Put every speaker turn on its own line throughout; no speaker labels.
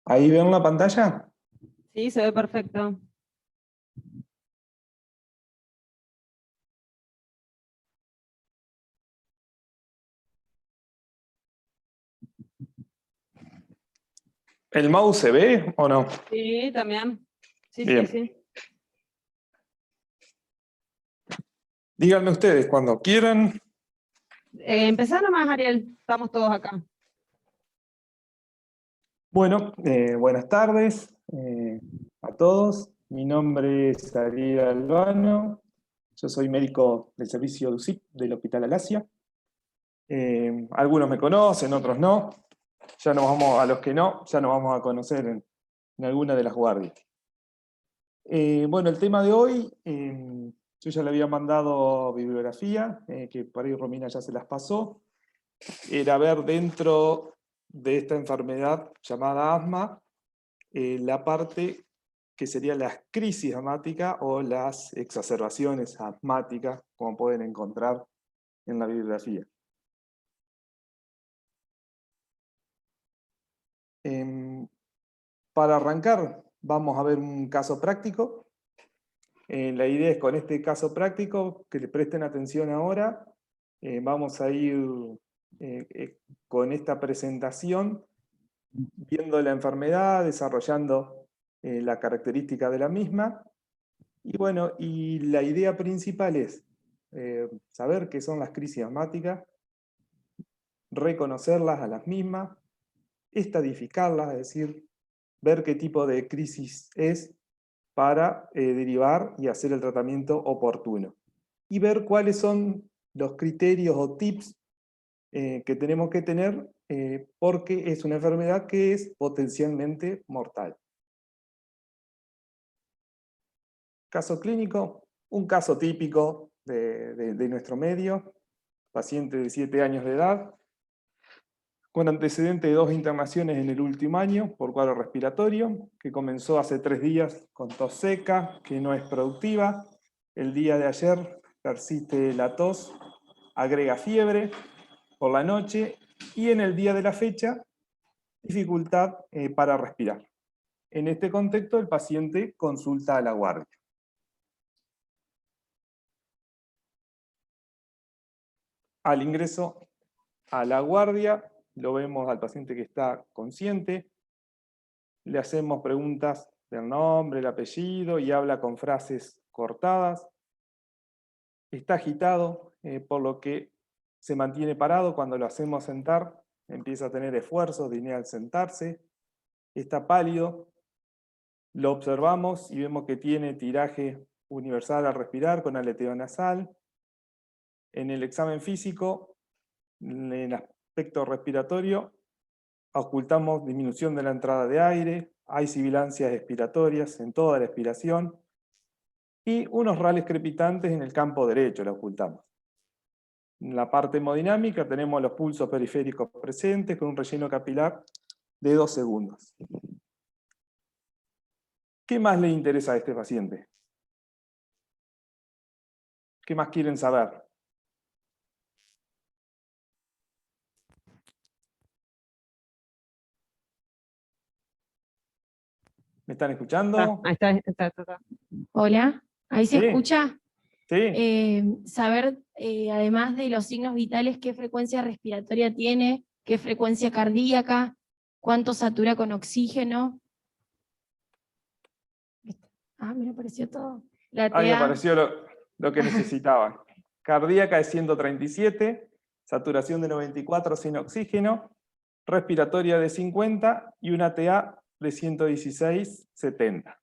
¿Ahí ven la pantalla?
Sí, se ve perfecto.
¿El mouse se ve o no?
Sí, también. Sí,
Bien.
sí.
Díganme ustedes cuando quieran.
Empezá nomás, Ariel. Estamos todos acá.
Bueno, buenas tardes a todos. Mi nombre es Ariel Albano. Yo soy médico del servicio de UCIP del Hospital Alasia. Algunos me conocen, otros no. Ya nos vamos, a los que no, ya nos vamos a conocer en alguna de las guardias. Bueno, el tema de hoy, yo ya le había mandado bibliografía, que por ahí Romina ya se las pasó. Era ver dentro de esta enfermedad llamada asma, la parte que sería las crisis asmáticas o las exacerbaciones asmáticas, como pueden encontrar en la bibliografía. Para arrancar, vamos a ver un caso práctico. La idea es con este caso práctico que le presten atención ahora. Vamos a ir con esta presentación viendo la enfermedad, desarrollando la característica de la misma. Y bueno, y la idea principal es saber qué son las crisis asmáticas, reconocerlas a las mismas, estadificarlas, es decir, ver qué tipo de crisis es para derivar y hacer el tratamiento oportuno. Y ver cuáles son los criterios o tips que tenemos que tener porque es una enfermedad que es potencialmente mortal. Caso clínico, un caso típico de nuestro medio, paciente de 7 años de edad, con antecedente de 2 internaciones en el último año por cuadro respiratorio, que comenzó hace 3 días con tos seca, que no es productiva. El día de ayer persiste la tos, agrega fiebre por la noche y en el día de la fecha, dificultad para respirar. En este contexto, el paciente consulta a la guardia. Al ingreso a la guardia, lo vemos al paciente que está consciente, le hacemos preguntas del nombre, el apellido y habla con frases cortadas. Está agitado, por lo que se mantiene parado cuando lo hacemos sentar, empieza a tener esfuerzos de al sentarse. Está pálido, lo observamos y vemos que tiene tiraje universal al respirar con aleteo nasal. En el examen físico, en el aspecto respiratorio, ocultamos disminución de la entrada de aire, hay sibilancias expiratorias en toda la expiración y unos rales crepitantes en el campo derecho, lo ocultamos. En la parte hemodinámica tenemos los pulsos periféricos presentes con un relleno capilar de 2 segundos. ¿Qué más le interesa a este paciente? ¿Qué más quieren saber? ¿Me están escuchando?
Ahí está.
Hola, ¿ahí se
Sí,
escucha?
sí.
Saber, además de los signos vitales, qué frecuencia respiratoria tiene, qué frecuencia cardíaca, cuánto satura con oxígeno. Ah, me apareció todo. La
Ahí
TA,
apareció lo que necesitaban. Cardíaca de 137, saturación de 94 sin oxígeno, respiratoria de 50 y una TA de 116/70.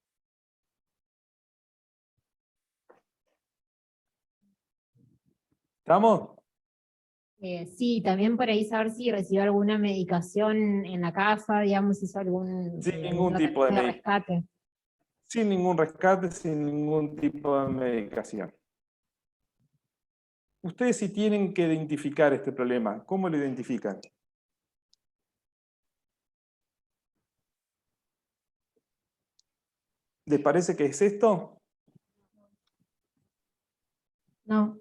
¿Estamos?
Sí, también por ahí saber si recibió alguna medicación en la casa, digamos, hizo algún
Sin ningún tipo de
tratamiento de
medicación.
rescate.
Sin ningún rescate, sin ningún tipo de medicación. Ustedes sí tienen que identificar este problema. ¿Cómo lo identifican? ¿Les parece que es esto?
no,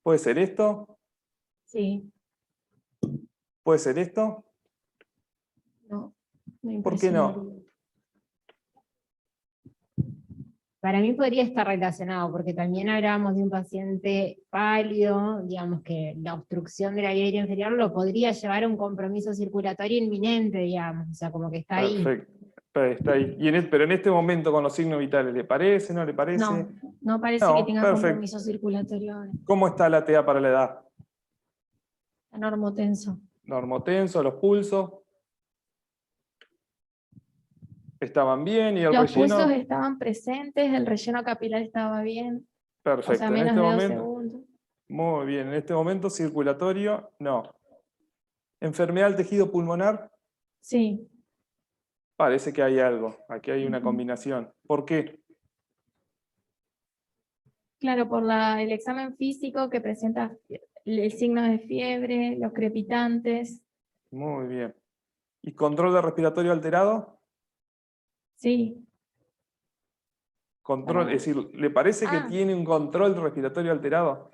¿Puede ser esto?
sí,
¿Puede ser esto?
no, Me
¿Por qué no?
impresionaría.
Para mí podría estar relacionado, porque también hablábamos de un paciente pálido, digamos que la obstrucción de la vía aérea inferior lo podría llevar a un compromiso circulatorio inminente, digamos, o sea, como que está ahí.
Perfecto. Está ahí. Pero en este momento con los signos vitales, ¿le parece? ¿No le parece?
No, no parece que
No,
tenga
perfecto.
compromiso circulatorio ahora.
¿Cómo está la TA para la edad?
Está normotenso.
Normotenso, los pulsos. Estaban bien y el
Los pulsos
relleno.
estaban presentes, el relleno capilar estaba bien, o
Perfecto.
sea,
En
menos
este
de 2
momento,
segundos.
muy bien. En este momento circulatorio, no. Enfermedad del tejido pulmonar,
Sí,
parece que hay algo. Aquí hay una
Ujú.
combinación. ¿Por qué?
claro, por el examen físico que presenta el signo de fiebre, los crepitantes.
Muy bien. ¿Y control de respiratorio alterado?
Sí.
Control,
Para-
es decir, ¿le parece que
Ah,
tiene un control respiratorio alterado?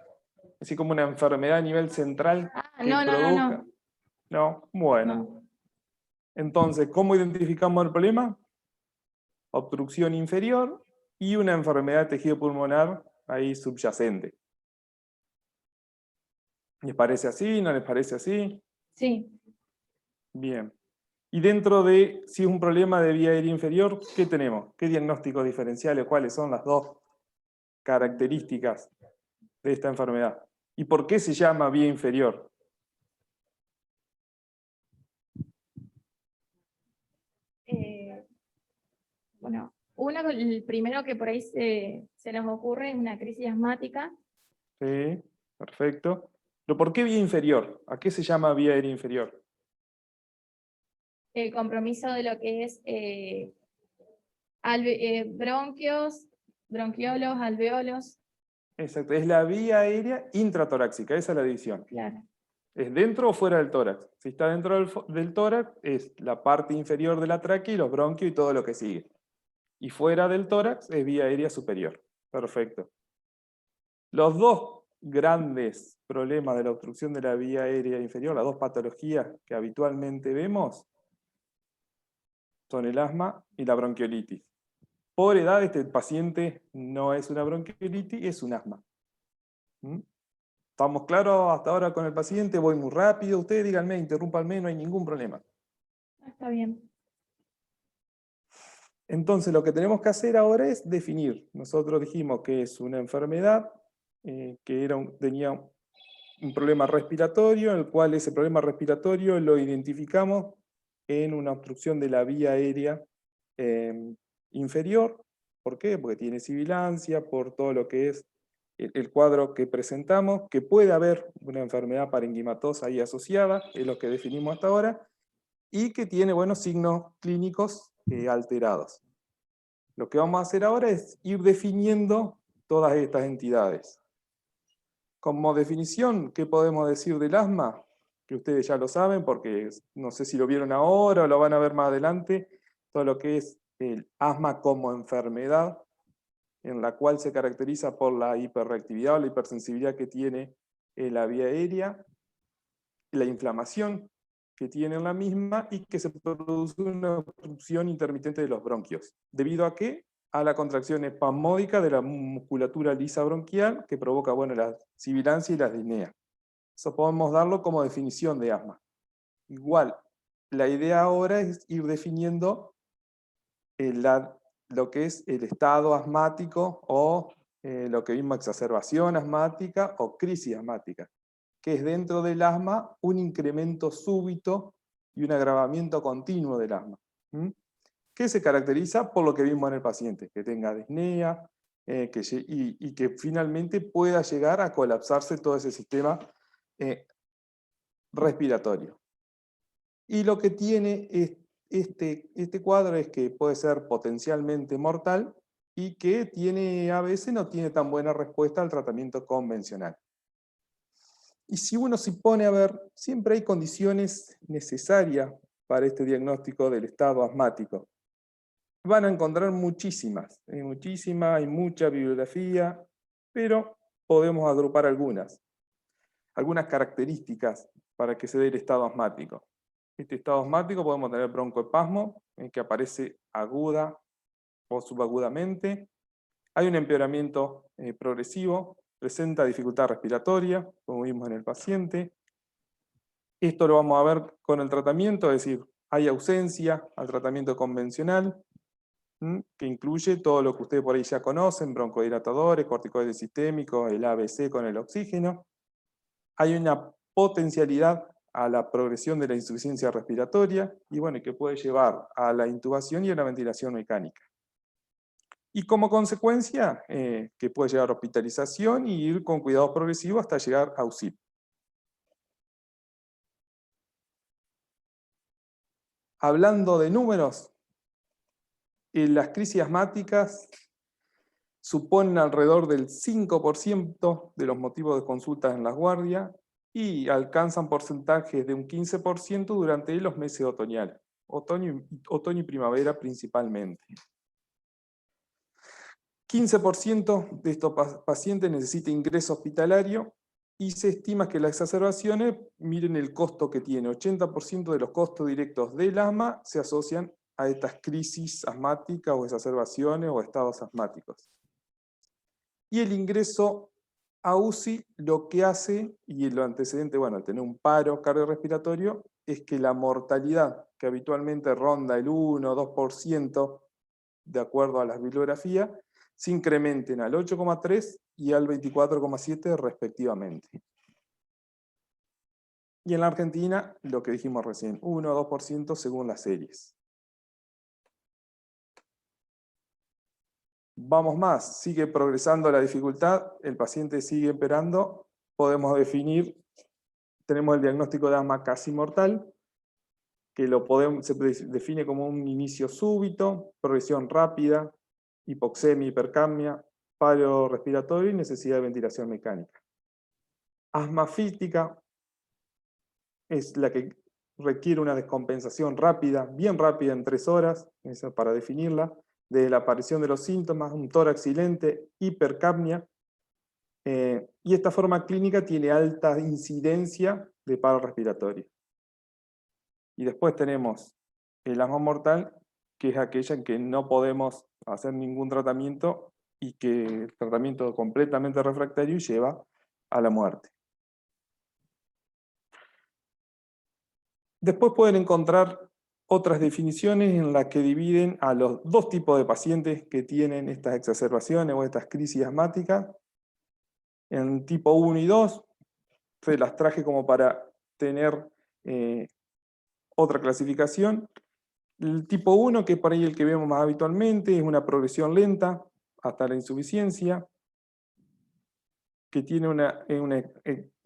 Así como una enfermedad a nivel central que
no, no, no,
produzca.
no.
No, bueno.
No.
Entonces, ¿cómo identificamos el problema? Obstrucción inferior y una enfermedad de tejido pulmonar ahí subyacente. ¿Les parece así? ¿No les parece así?
Sí.
Bien. Y dentro de, si es un problema de vía aérea inferior, ¿qué tenemos? ¿Qué diagnósticos diferenciales? ¿Cuáles son las dos características de esta enfermedad? ¿Y por qué se llama vía inferior?
Bueno, el primero que por ahí se nos ocurre es una crisis asmática.
Sí, perfecto. ¿Pero por qué vía inferior? ¿A qué se llama vía aérea inferior?
El compromiso de lo que es bronquios, bronquiolos, alveolos,
Exacto, es la vía aérea intratorácica, esa es la división.
claro.
¿Es dentro o fuera del tórax? Si está dentro del tórax, es la parte inferior de la tráquea y los bronquios y todo lo que sigue. Y fuera del tórax es vía aérea superior. Perfecto. Los dos grandes problemas de la obstrucción de la vía aérea inferior, las dos patologías que habitualmente vemos, son el asma y la bronquiolitis. Por edad, este paciente no es una bronquiolitis, es un asma. ¿Mm? ¿Estamos claros hasta ahora con el paciente? Voy muy rápido. Ustedes díganme, interrúmpanme, no hay ningún problema.
Está bien.
Entonces, lo que tenemos que hacer ahora es definir. Nosotros dijimos que es una enfermedad que tenía un problema respiratorio, en el cual ese problema respiratorio lo identificamos en una obstrucción de la vía aérea inferior. ¿Por qué? Porque tiene sibilancia, por todo lo que es el cuadro que presentamos, que puede haber una enfermedad parenquimatosa ahí asociada, es lo que definimos hasta ahora, y que tiene buenos signos clínicos alterados. Lo que vamos a hacer ahora es ir definiendo todas estas entidades. Como definición, ¿qué podemos decir del asma? Que ustedes ya lo saben, porque no sé si lo vieron ahora o lo van a ver más adelante, todo lo que es el asma como enfermedad, en la cual se caracteriza por la hiperreactividad o la hipersensibilidad que tiene la vía aérea, la inflamación que tiene en la misma y que se produce una obstrucción intermitente de los bronquios. ¿Debido a qué? A la contracción espasmódica de la musculatura lisa bronquial que provoca la sibilancia y la disnea. Eso podemos darlo como definición de asma. Igual, la idea ahora es ir definiendo lo que es el estado asmático o lo que vimos exacerbación asmática o crisis asmática, que es dentro del asma un incremento súbito y un agravamiento continuo del asma, que se caracteriza por lo que vimos en el paciente, que tenga disnea y que finalmente pueda llegar a colapsarse todo ese sistema respiratorio. Y lo que tiene este cuadro es que puede ser potencialmente mortal y que a veces no tiene tan buena respuesta al tratamiento convencional. Y si uno se pone a ver, siempre hay condiciones necesarias para este diagnóstico del estado asmático. Van a encontrar muchísimas, hay mucha bibliografía, pero podemos agrupar algunas características para que se dé el estado asmático. este estado asmático podemos tener broncoespasmo, que aparece aguda o subagudamente. Hay un empeoramiento progresivo, presenta dificultad respiratoria, como vimos en el paciente. Esto lo vamos a ver con el tratamiento, es decir, hay ausencia al tratamiento convencional, que incluye todo lo que ustedes por ahí ya conocen, broncodilatadores, corticoides sistémicos, el ABC con el oxígeno. Hay una potencialidad a la progresión de la insuficiencia respiratoria y bueno, que puede llevar a la intubación y a la ventilación mecánica. Y como consecuencia, que puede llegar a hospitalización y ir con cuidados progresivos hasta llegar a UCI. Hablando de números, las crisis asmáticas suponen alrededor del 5% de los motivos de consultas en las guardias y alcanzan porcentajes de un 15% durante los meses otoñales, otoño y primavera principalmente. 15% de estos pacientes necesita ingreso hospitalario y se estima que las exacerbaciones, miren el costo que tiene, 80% de los costos directos del asma se asocian a estas crisis asmáticas o exacerbaciones o estados asmáticos. Y el ingreso a UCI lo que hace, y lo antecedente, bueno, al tener un paro cardiorrespiratorio, es que la mortalidad, que habitualmente ronda el 1 o 2%, de acuerdo a las bibliografías, se incrementen al 8,3 y al 24,7 respectivamente. Y en la Argentina, lo que dijimos recién, 1 o 2% según las series. Vamos más, sigue progresando la dificultad, el paciente sigue empeorando, podemos definir, tenemos el diagnóstico de asma casi mortal, que se define como un inicio súbito, progresión rápida, hipoxemia, hipercapnia, paro respiratorio y necesidad de ventilación mecánica. Asma fística es la que requiere una descompensación rápida, bien rápida en 3 horas, esa para definirla, de la aparición de los síntomas, un tórax silente, hipercapnia, y esta forma clínica tiene alta incidencia de paro respiratorio. Y después tenemos el asma mortal, que es aquella en que no podemos hacer ningún tratamiento y que el tratamiento completamente refractario lleva a la muerte. Después pueden encontrar otras definiciones en las que dividen a los 2 tipos de pacientes que tienen estas exacerbaciones o estas crisis asmáticas. En tipo 1 y 2, se las traje como para tener otra clasificación. El tipo 1, que es por ahí el que vemos más habitualmente, es una progresión lenta hasta la insuficiencia, que tiene una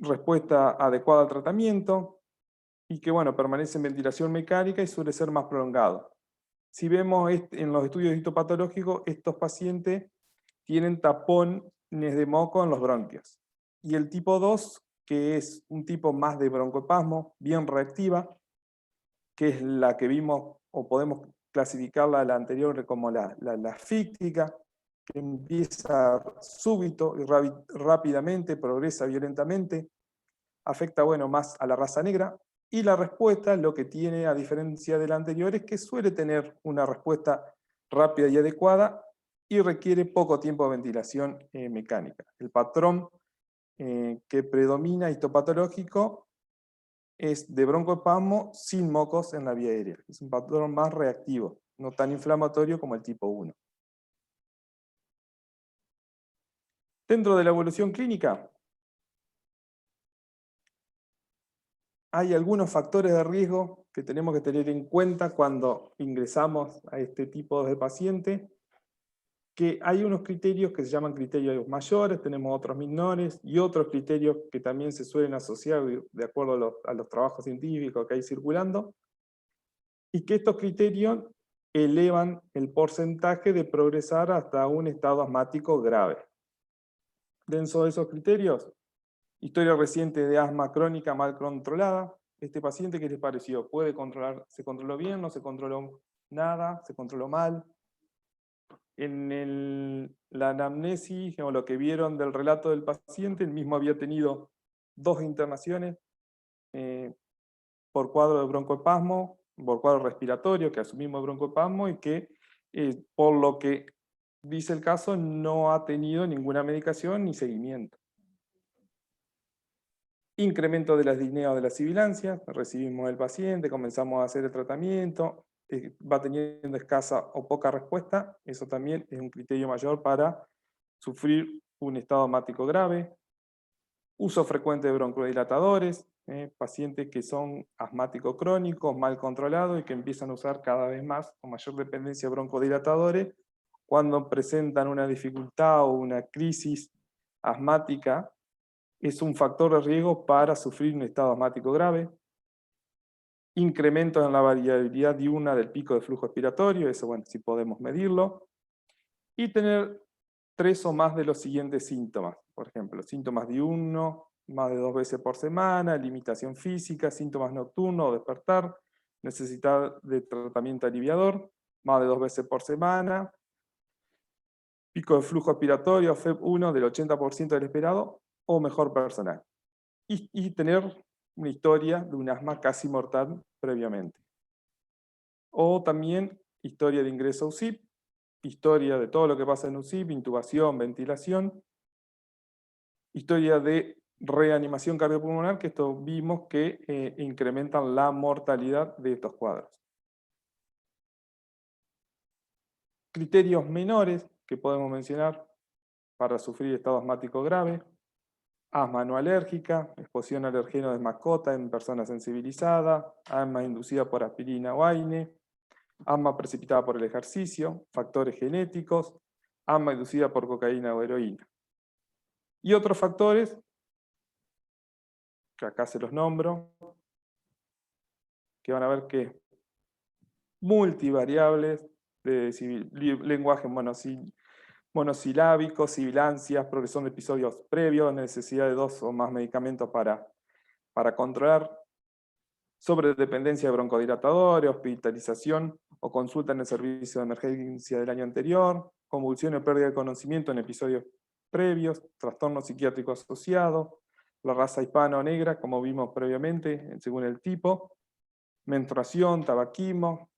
respuesta adecuada al tratamiento y que bueno, permanece en ventilación mecánica y suele ser más prolongado. Si vemos en los estudios histopatológicos, estos pacientes tienen tapones de moco en los bronquios. Y el tipo 2, que es un tipo más de broncoespasmo, bien reactiva, que es la que vimos, o podemos clasificarla a la anterior como la asfíctica, que empieza súbito y rápidamente, progresa violentamente, afecta bueno, más a la raza negra, y la respuesta, lo que tiene a diferencia de la anterior, es que suele tener una respuesta rápida y adecuada y requiere poco tiempo de ventilación mecánica. El patrón que predomina histopatológico es de broncoespasmo sin mocos en la vía aérea. Es un patrón más reactivo, no tan inflamatorio como el tipo 1. Dentro de la evolución clínica, hay algunos factores de riesgo que tenemos que tener en cuenta cuando ingresamos a este tipo de paciente, que hay unos criterios que se llaman criterios mayores, tenemos otros menores, y otros criterios que también se suelen asociar de acuerdo a los trabajos científicos que hay circulando, y que estos criterios elevan el porcentaje de progresar hasta un estado asmático grave. Dentro de esos criterios, historia reciente de asma crónica mal controlada. Este paciente, ¿qué les pareció? ¿Puede controlar? ¿Se controló bien? ¿No se controló nada? ¿Se controló mal? En la anamnesis, o lo que vieron del relato del paciente, el mismo había tenido 2 internaciones por cuadro de broncoespasmo, por cuadro respiratorio, que asumimos broncoespasmo y que, por lo que dice el caso, no ha tenido ninguna medicación ni seguimiento. Incremento de las disneas de las sibilancias, recibimos el paciente, comenzamos a hacer el tratamiento, va teniendo escasa o poca respuesta, eso también es un criterio mayor para sufrir un estado asmático grave. Uso frecuente de broncodilatadores, pacientes que son asmáticos crónicos, mal controlados y que empiezan a usar cada vez más con mayor dependencia de broncodilatadores cuando presentan una dificultad o una crisis asmática, es un factor de riesgo para sufrir un estado asmático grave. Incrementos en la variabilidad diurna del pico de flujo expiratorio, eso bueno, sí podemos medirlo. Y tener 3 o más de los siguientes síntomas. Por ejemplo, síntomas diurnos, más de 2 veces por semana, limitación física, síntomas nocturnos o despertar, necesidad de tratamiento aliviador, más de 2 veces por semana, pico de flujo expiratorio, FEV1 del 80% del esperado, o mejor personal. Y tener una historia de un asma casi mortal previamente. O también historia de ingreso a UCIP, historia de todo lo que pasa en UCIP, intubación, ventilación, historia de reanimación cardiopulmonar, que esto vimos que incrementan la mortalidad de estos cuadros. Criterios menores que podemos mencionar para sufrir estado asmático grave: asma no alérgica, exposición a alergenos de mascota en personas sensibilizadas, asma inducida por aspirina o AINE, asma precipitada por el ejercicio, factores genéticos, asma inducida por cocaína o heroína. Y otros factores, que acá se los nombro, que van a ver que multivariables, de lenguaje monosilábico, sibilancias, progresión de episodios previos, necesidad de 2 o más medicamentos para controlar, sobredependencia de broncodilatadores, hospitalización o consulta en el servicio de emergencia del año anterior, convulsión o pérdida de conocimiento en episodios previos, trastorno psiquiátrico asociado, la raza hispana o negra, como vimos previamente, según el tipo, menstruación, tabaquismo,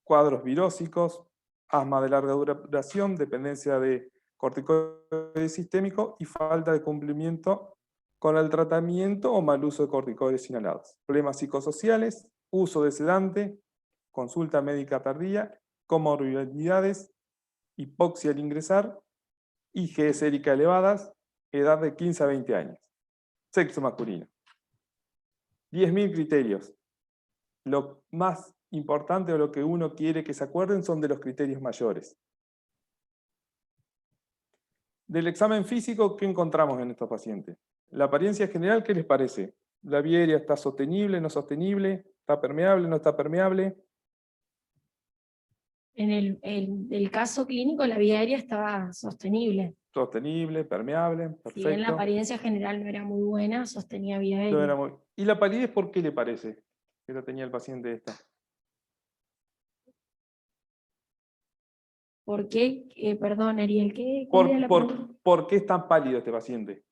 cuadros virósicos, asma de larga duración, dependencia de corticoides sistémicos y falta de cumplimiento con el tratamiento o mal uso de corticoides inhalados. Problemas psicosociales, uso de sedante, consulta médica tardía, comorbilidades, hipoxia al ingresar, IgE sérica elevadas, edad de 15 a 20 años. Sexo masculino. 10.000 criterios. Lo más importante o lo que uno quiere que se acuerden son de los criterios mayores. Del examen físico, ¿qué encontramos en estos pacientes? La apariencia general, ¿qué les parece? ¿La vía aérea está sostenible, no sostenible? ¿Está permeable, no está permeable?
En el caso clínico, la vía aérea estaba sostenible.
Sostenible, permeable,
Si bien la
perfecto.
apariencia general no era muy buena, sostenía vía
No
aérea.
era muy- ¿Y la palidez por qué le parece que la tenía el paciente esta?
¿Por qué? Perdón, Ariel, ¿cuál era la pregunta?
¿Por qué es tan pálido este paciente?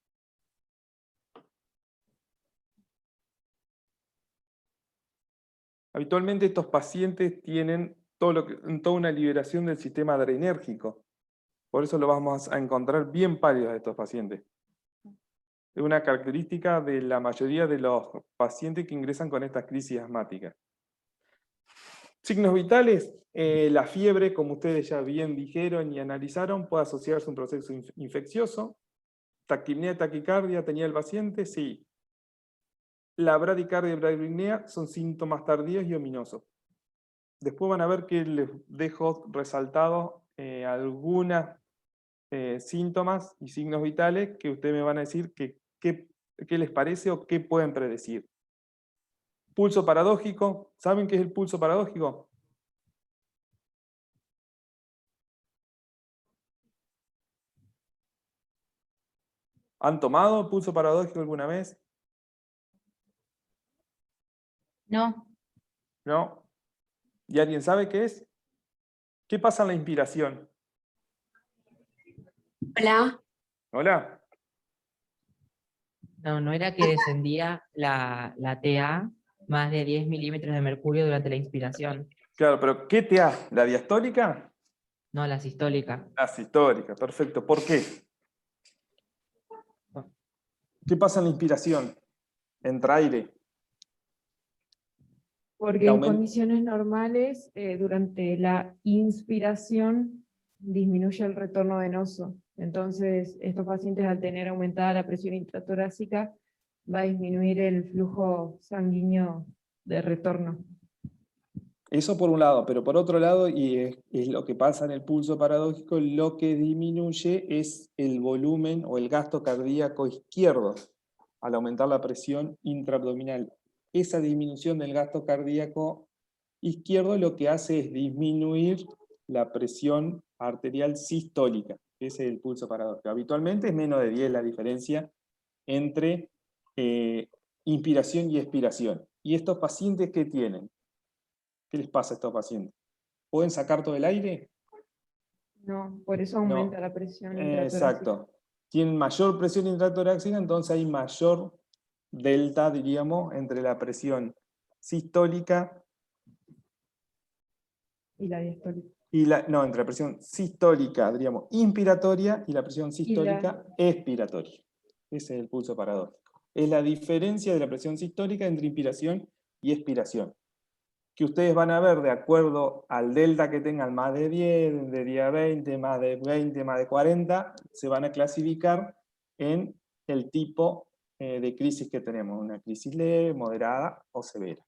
Habitualmente estos pacientes tienen toda una liberación del sistema adrenérgico. Por eso lo vamos a encontrar bien pálidos a estos pacientes. Es una característica de la mayoría de los pacientes que ingresan con estas crisis asmáticas. Signos vitales: la fiebre, como ustedes ya bien dijeron y analizaron, puede asociarse a un proceso infeccioso. Taquipnea y taquicardia tenía el paciente, sí. La bradicardia y bradipnea son síntomas tardíos y ominosos. Después van a ver que les dejo resaltados algunos síntomas y signos vitales que ustedes me van a decir qué les parece o qué pueden predecir. Pulso paradójico. ¿Saben qué es el pulso paradójico? ¿Han tomado pulso paradójico alguna vez?
No,
¿No? ¿Y alguien sabe qué es? ¿Qué pasa en la inspiración?
Hola.
Hola.
No era que descendía la TA más de 10 milímetros de mercurio durante la inspiración.
Claro, pero ¿qué TA? ¿La diastólica?
No, la sistólica.
La sistólica, perfecto. ¿Por qué? ¿Qué pasa en la inspiración? Entra aire.
Porque en
Aumenta.
condiciones normales, durante la inspiración, disminuye el retorno venoso. Entonces, estos pacientes, al tener aumentada la presión intratorácica, va a disminuir el flujo sanguíneo de retorno.
Eso por un lado, pero por otro lado, y es lo que pasa en el pulso paradójico, lo que disminuye es el volumen o el gasto cardíaco izquierdo al aumentar la presión intraabdominal. Esa disminución del gasto cardíaco izquierdo lo que hace es disminuir la presión arterial sistólica. Ese es el pulso paradójico. Habitualmente es menos de 10 la diferencia entre inspiración y expiración. ¿Y estos pacientes qué tienen? ¿Qué les pasa a estos pacientes? ¿Pueden sacar todo el aire?
No, por eso aumenta la presión intratorácica.
Exacto. Tienen mayor presión intratorácica, entonces hay mayor delta, diríamos, entre la presión sistólica
Y la diastólica.
y no, entre la presión sistólica, diríamos, inspiratoria y la presión sistólica expiratoria. Ese es el pulso paradójico. Es la diferencia de la presión sistólica entre inspiración y expiración, que ustedes van a ver de acuerdo al delta que tengan, más de 10, de 10 a 20, más de 20, más de 40, se van a clasificar en el tipo de crisis que tenemos, una crisis leve, moderada o severa.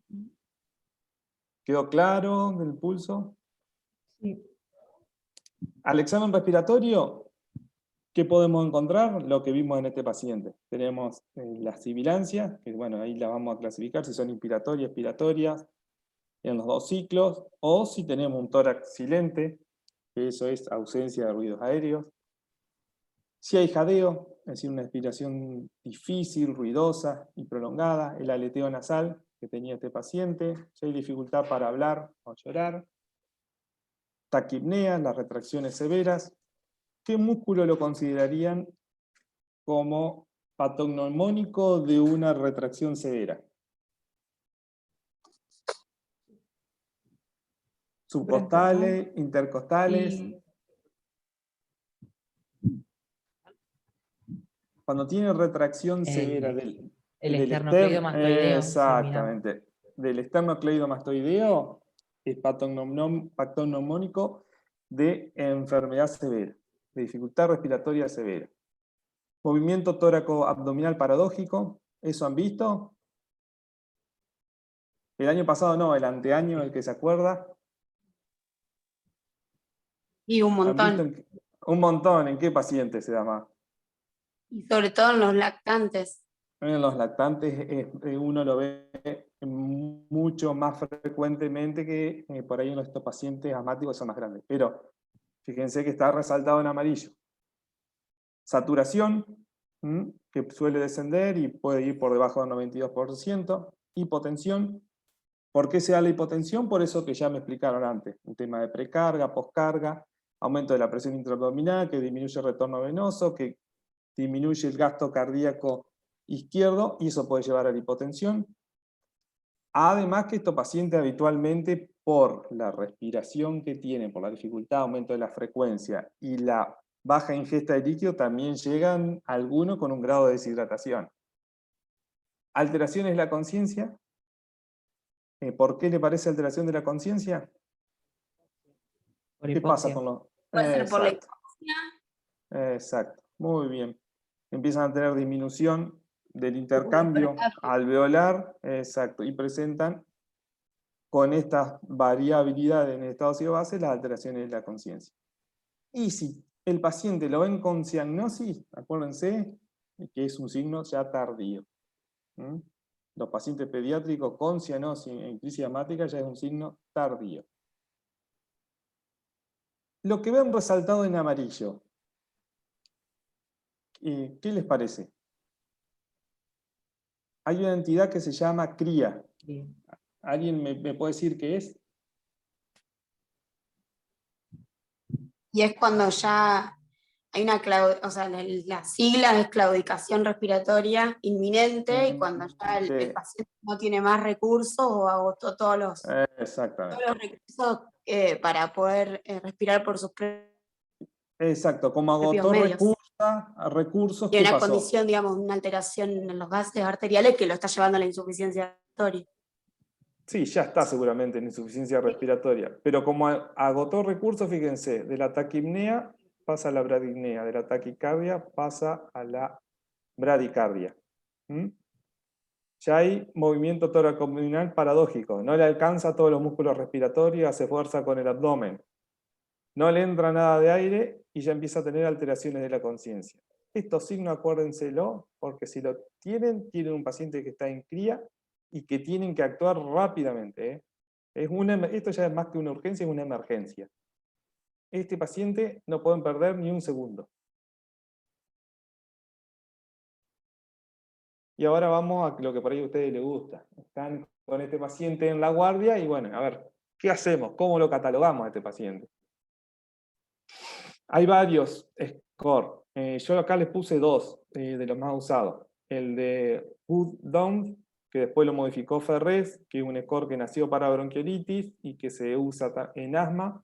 ¿Quedó claro del pulso?
Sí.
Al examen respiratorio, ¿qué podemos encontrar? Lo que vimos en este paciente. Tenemos las sibilancias, que bueno, ahí las vamos a clasificar si son inspiratorias, expiratorias, en los dos ciclos, o si tenemos un tórax silente, que eso es ausencia de ruidos aéreos. Si hay jadeo, es decir, una expiración difícil, ruidosa y prolongada, el aleteo nasal que tenía este paciente, si hay dificultad para hablar o llorar, taquipnea, las retracciones severas. ¿Qué músculo lo considerarían como patognomónico de una retracción severa? Subcostales, intercostales.
Y
Cuando tiene retracción
El-
severa
el
del
esternocleidomastoideo,
exactamente, del esternocleidomastoideo, es patognomónico de enfermedad severa, de dificultad respiratoria severa. Movimiento tóraco-abdominal paradójico, ¿eso han visto? El año pasado no, el anteaño, el que se acuerda.
Y un
¿Han visto
montón.
un montón? ¿En qué pacientes se da más?
Y sobre todo en los lactantes.
En los lactantes uno lo ve mucho más frecuentemente que por ahí en estos pacientes asmáticos son más grandes. Pero fíjense que está resaltado en amarillo. Saturación, que suele descender y puede ir por debajo del 92%. Hipotensión. ¿Por qué se da la hipotensión? Por eso que ya me explicaron antes. Un tema de precarga, poscarga, aumento de la presión intraabdominal, que disminuye el retorno venoso, que disminuye el gasto cardíaco izquierdo, y eso puede llevar a la hipotensión. Además que estos pacientes habitualmente, por la respiración que tienen, por la dificultad, aumento de la frecuencia y la baja ingesta de líquido, también llegan algunos con un grado de deshidratación. Alteraciones de la conciencia. ¿Por qué le parece alteración de la conciencia?
por
¿Qué pasa
hipoxia.
con los...?
Puede ser por la
Exacto.
hipoxia.
Exacto, muy bien. Empiezan a tener disminución del intercambio alveolar, exacto, y presentan con estas variabilidades en el estado ácido base las alteraciones de la conciencia. Y si el paciente lo ven con ciagnosis, acuérdense que es un signo ya tardío. Los pacientes pediátricos con cianosis en crisis asmática ya es un signo tardío. Lo que ven resaltado en amarillo, ¿qué les parece? Hay una entidad que se llama cría.
Bien.
¿Alguien me puede decir qué es?
Y es cuando ya hay una, o sea, la sigla es claudicación respiratoria inminente, y cuando ya el
Sí.
paciente no tiene más recursos o agotó todos
Exactamente.
los recursos para poder respirar por sus
Exacto, como
propios
agotó
medios.
recursos,
Y
¿qué
una
pasó?
condición, digamos, una alteración en los gases arteriales que lo está llevando a la insuficiencia respiratoria.
Sí, ya está seguramente en insuficiencia respiratoria, pero como agotó recursos, fíjense, de la taquipnea pasa a la bradipnea, de la taquicardia pasa a la bradicardia. ¿Mm? Ya hay movimiento toracoabdominal paradójico, no le alcanza a todos los músculos respiratorios, hace fuerza con el abdomen, no le entra nada de aire y ya empieza a tener alteraciones de la conciencia. Estos signos acuérdenselo, porque si lo tienen un paciente que está en cría y que tienen que actuar rápidamente. ¿Eh? Esto ya es más que una urgencia, es una emergencia. Este paciente no pueden perder ni un segundo. Y ahora vamos a lo que por ahí a ustedes les gusta. Están con este paciente en la guardia y bueno, a ver, ¿qué hacemos? ¿Cómo lo catalogamos a este paciente? Hay varios scores. Yo acá les puse dos de los más usados. El de Hood-Down, que después lo modificó Ferrés, que es un score que nació para bronquiolitis y que se usa en asma.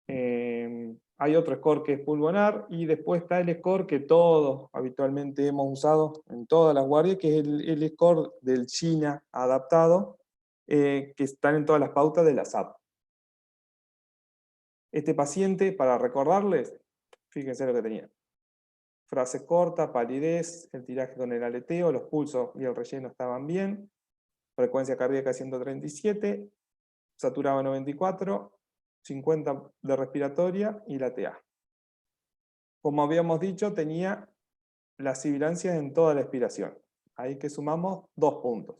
Hay otro score que es pulmonar, y después está el score que todos habitualmente hemos usado en todas las guardias, que es el score del China adaptado, que están en todas las pautas de la SAP. Este paciente, para recordarles, fíjense lo que tenía. Frase corta, palidez, el tiraje con el aleteo, los pulsos y el relleno estaban bien, frecuencia cardíaca 137, saturaba 94, 50 de respiratoria y la TA. Como habíamos dicho, tenía las sibilancias en toda la expiración. Ahí que sumamos 2 puntos.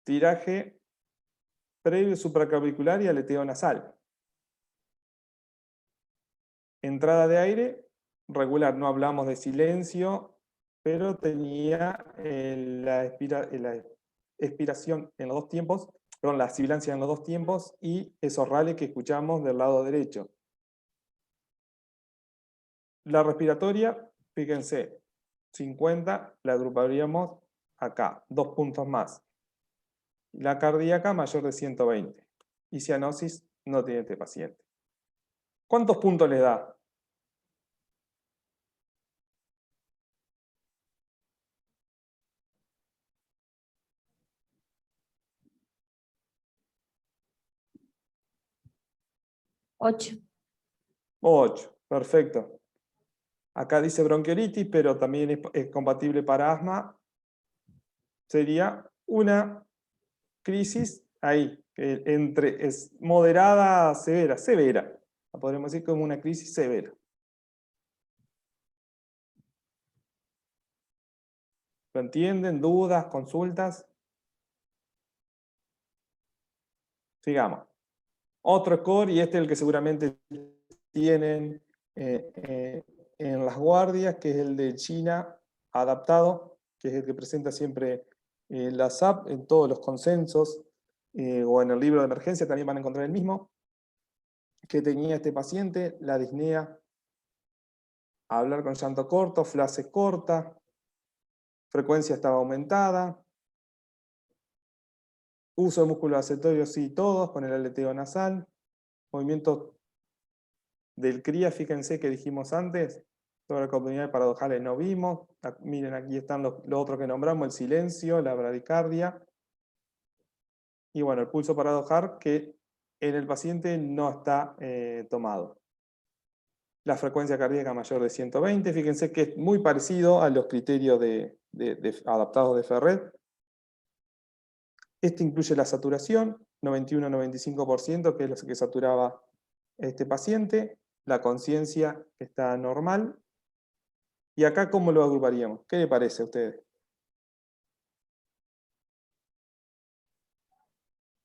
Tiraje previo supraclavicular y aleteo nasal. Entrada de aire regular, no hablamos de silencio, pero tenía la expiración en los dos tiempos, perdón, la sibilancia en los dos tiempos y esos rales que escuchamos del lado derecho. La respiratoria, fíjense, 50 la agruparíamos acá, 2 puntos más. La cardíaca mayor de 120. Y cianosis no tiene este paciente. ¿Cuántos puntos le da?
Ocho.
8, perfecto. Acá dice bronquiolitis, pero también es compatible para asma. Sería una crisis ahí, es moderada a severa, severa. La podríamos decir como una crisis severa. ¿Lo entienden? ¿Dudas? ¿Consultas? Sigamos. Otro score, y este es el que seguramente tienen en las guardias, que es el de China adaptado, que es el que presenta siempre la SAP en todos los consensos, o en el libro de emergencia también van a encontrar el mismo, que tenía este paciente, la disnea, hablar con llanto corto, frase corta, frecuencia estaba aumentada, uso de músculo acetorio sí todos, con el aleteo nasal, movimientos del cría, fíjense que dijimos antes, toracoabdominal paradojales no vimos, miren aquí están los otros que nombramos, el silencio, la bradicardia, y bueno, el pulso paradojal que en el paciente no está tomado. La frecuencia cardíaca mayor de 120, fíjense que es muy parecido a los criterios adaptados de Ferret. Este incluye la saturación, 91-95%, que es lo que saturaba este paciente, la conciencia está normal. ¿Y acá cómo lo agruparíamos? ¿Qué le parece a ustedes?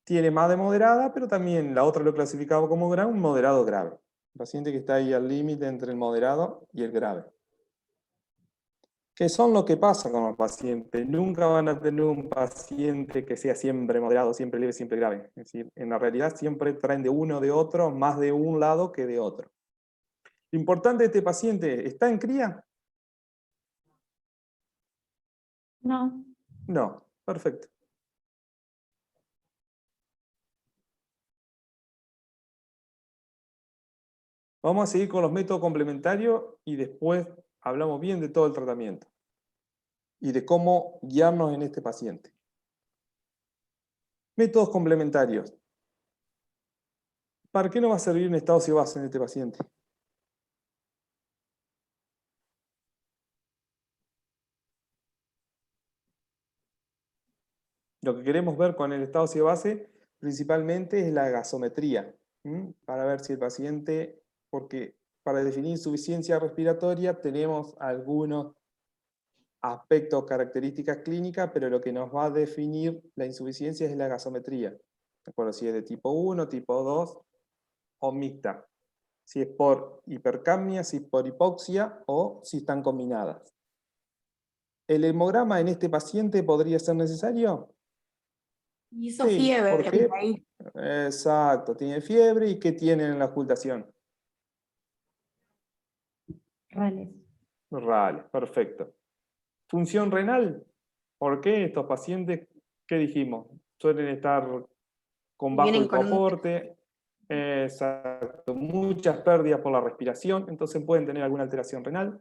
Tiene más de moderada, pero también la otra lo clasificaba como grave, un moderado grave. Un paciente que está ahí al límite entre el moderado y el grave. ¿Qué son lo que pasa con los pacientes? Nunca van a tener un paciente que sea siempre moderado, siempre leve, siempre grave. Es decir, en la realidad siempre traen de uno o de otro, más de un lado que de otro. Importante, este paciente, ¿está en cría?
No.
No, perfecto. Vamos a seguir con los métodos complementarios y después hablamos bien de todo el tratamiento y de cómo guiarnos en este paciente. Métodos complementarios. ¿Para qué nos va a servir un estado C-base en este paciente? Lo que queremos ver con el estado C-base principalmente es la gasometría, para ver si el paciente, porque para definir insuficiencia respiratoria tenemos algunos aspectos, características clínicas, pero lo que nos va a definir la insuficiencia es la gasometría. ¿De acuerdo? Si es de tipo 1, tipo 2 o mixta. Si es por hipercapnia, si es por hipoxia o si están combinadas. ¿El hemograma en este paciente podría ser necesario?
Hizo
Sí,
fiebre.
¿por qué?
Ahí.
Exacto, tiene fiebre. ¿Y qué tiene en la ocultación?
Rales.
Rales, perfecto. ¿Función renal? ¿Por qué estos pacientes, qué dijimos? Suelen estar con bajo
Vienen con un-
hipoporte, exacto, muchas pérdidas por la respiración, entonces pueden tener alguna alteración renal,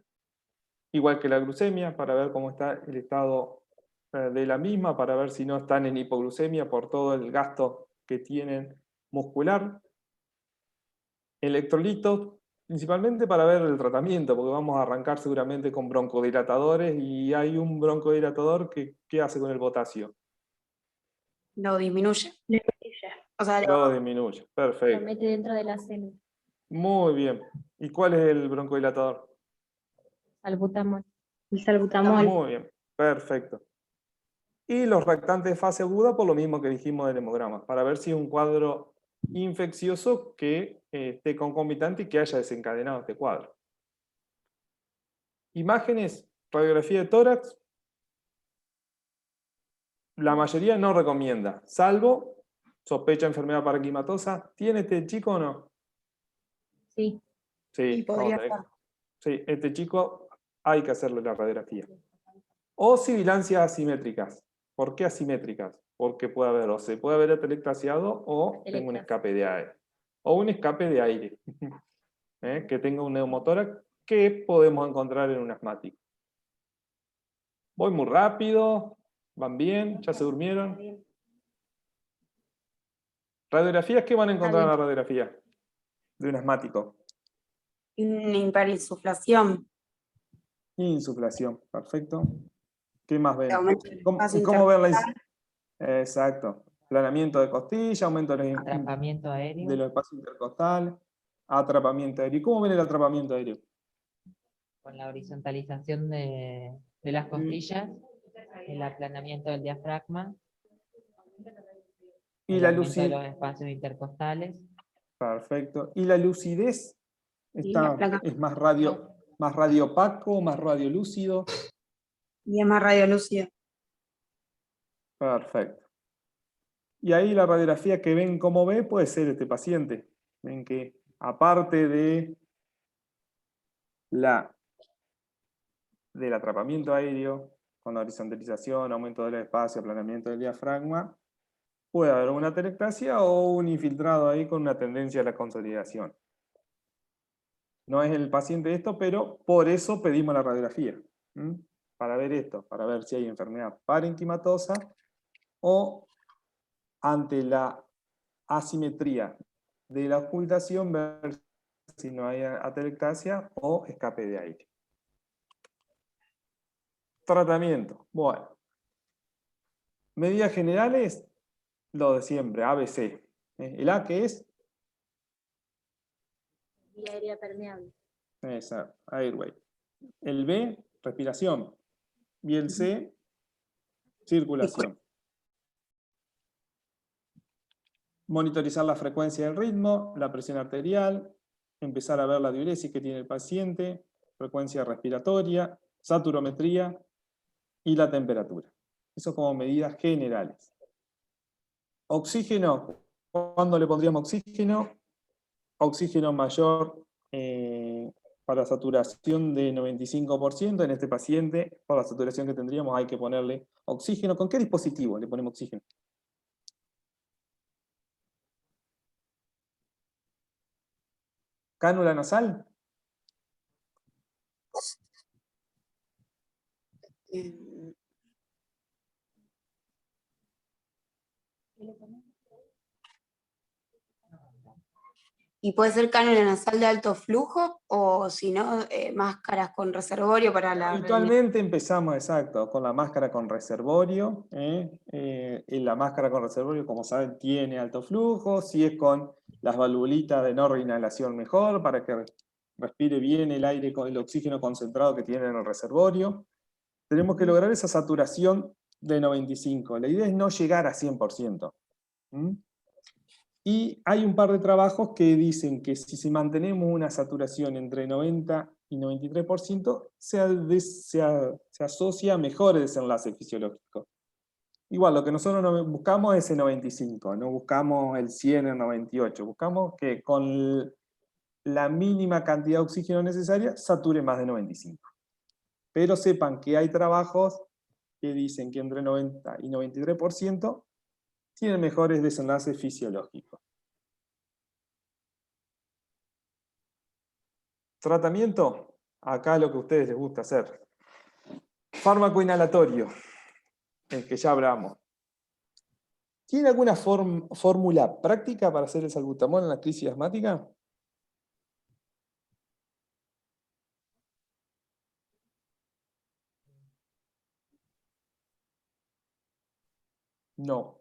igual que la glucemia, para ver cómo está el estado de la misma, para ver si no están en hipoglucemia por todo el gasto que tienen muscular. Electrolitos, principalmente para ver el tratamiento, porque vamos a arrancar seguramente con broncodilatadores y hay un broncodilatador que ¿qué hace con el potasio?
Lo disminuye. O sea,
Lo disminuye,
Lo
perfecto.
mete dentro de la célula.
Muy bien. ¿Y cuál es el broncodilatador?
Salbutamol.
El salbutamol.
Muy bien, perfecto. Y los reactantes de fase aguda por lo mismo que dijimos del hemograma, para ver si es un cuadro infeccioso que esté concomitante y que haya desencadenado este cuadro. Imágenes, radiografía de tórax. La mayoría no recomienda, salvo sospecha de enfermedad parenquimatosa. ¿Tiene este chico o no?
Sí.
Sí,
y podría
vamos a ver.
ser.
Sí, este chico hay que hacerle la radiografía. O sibilancias asimétricas. ¿Por qué asimétricas? Porque puede haber, o se puede haber atelectasiado o tengo un escape de aire. O un escape de aire. Que tenga un neumotórax que podemos encontrar en un asmático. Voy muy rápido, van bien, ya se durmieron. ¿Radiografías? ¿Qué van a encontrar en la radiografía de un asmático?
Una hiperinsuflación.
Insuflación, perfecto. ¿Qué más ven?
Aumento del espacio
¿Cómo ven la
intercostal.
Exacto. Planamiento de costilla, aumento
Atrapamiento
de
aéreo.
los espacios intercostales, atrapamiento aéreo. ¿Cómo ven el atrapamiento aéreo?
Con la horizontalización de las costillas, el aplanamiento del diafragma,
Y
el
la
aumento de
lucidez.
los espacios intercostales.
Perfecto. ¿Y la lucidez?
Y la placa.
¿Es más radio opaco, más radio lúcido?
Y es más radiolúcido.
Perfecto. Y ahí la radiografía que ven cómo ve puede ser este paciente. Ven que aparte del atrapamiento aéreo, con la horizontalización, aumento del espacio, aplanamiento del diafragma, puede haber una atelectasia o un infiltrado ahí con una tendencia a la consolidación. No es el paciente esto, pero por eso pedimos la radiografía. Para ver esto, para ver si hay enfermedad parenquimatosa o ante la asimetría de la ocultación, ver si no hay atelectasia o escape de aire. Tratamiento. Bueno. Medidas generales, lo de siempre, ABC. El A, que es
Vía aérea permeable.
esa, airway. El B, respiración. Y el C, circulación. Monitorizar la frecuencia del ritmo, la presión arterial, empezar a ver la diuresis que tiene el paciente, frecuencia respiratoria, saturometría y la temperatura. Eso como medidas generales. Oxígeno, ¿cuándo le pondríamos oxígeno? Oxígeno mayor para saturación de 95%, en este paciente, por la saturación que tendríamos, hay que ponerle oxígeno. ¿Con qué dispositivo le ponemos oxígeno? ¿Cánula nasal?
Eh, ¿Y puede ser cánula nasal de alto flujo o si no, máscaras con reservorio para la...
Habitualmente empezamos, exacto, con la máscara con reservorio. Y la máscara con reservorio, como saben, tiene alto flujo. Si es con las valvulitas de no reinhalación, mejor, para que respire bien el aire con el oxígeno concentrado que tiene en el reservorio. Tenemos que lograr esa saturación de 95. La idea es no llegar a 100%. Y hay un par de trabajos que dicen que si mantenemos una saturación entre 90 y 93%, se asocia a mejores desenlaces fisiológicos. Igual, lo que nosotros no buscamos es el 95, no buscamos el 100, el 98, buscamos que con la mínima cantidad de oxígeno necesaria sature más de 95. Pero sepan que hay trabajos que dicen que entre 90 y 93% tienen mejores desenlaces fisiológicos. Tratamiento, acá lo que a ustedes les gusta hacer. Fármaco inhalatorio, el que ya hablamos. ¿Tiene alguna fórmula práctica para hacer el salbutamol en la crisis asmática? No.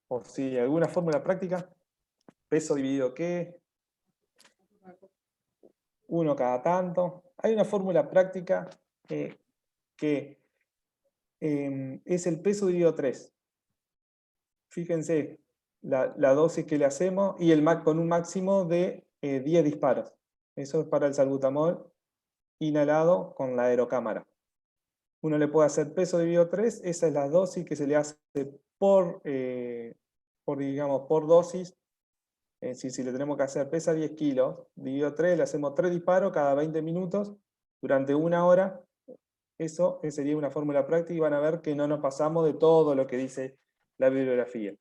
¿O sí, alguna fórmula práctica? ¿Peso dividido qué? 1 cada tanto. Hay una fórmula práctica que es el peso dividido 3. Fíjense la dosis que le hacemos y con un máximo de 10 disparos. Eso es para el salbutamol inhalado con la aerocámara. Uno le puede hacer peso dividido 3, esa es la dosis que se le hace por dosis. Si le tenemos que hacer, pesa 10 kilos, dividido 3, le hacemos 3 disparos cada 20 minutos durante 1 hora. Eso sería una fórmula práctica y van a ver que no nos pasamos de todo lo que dice la bibliografía.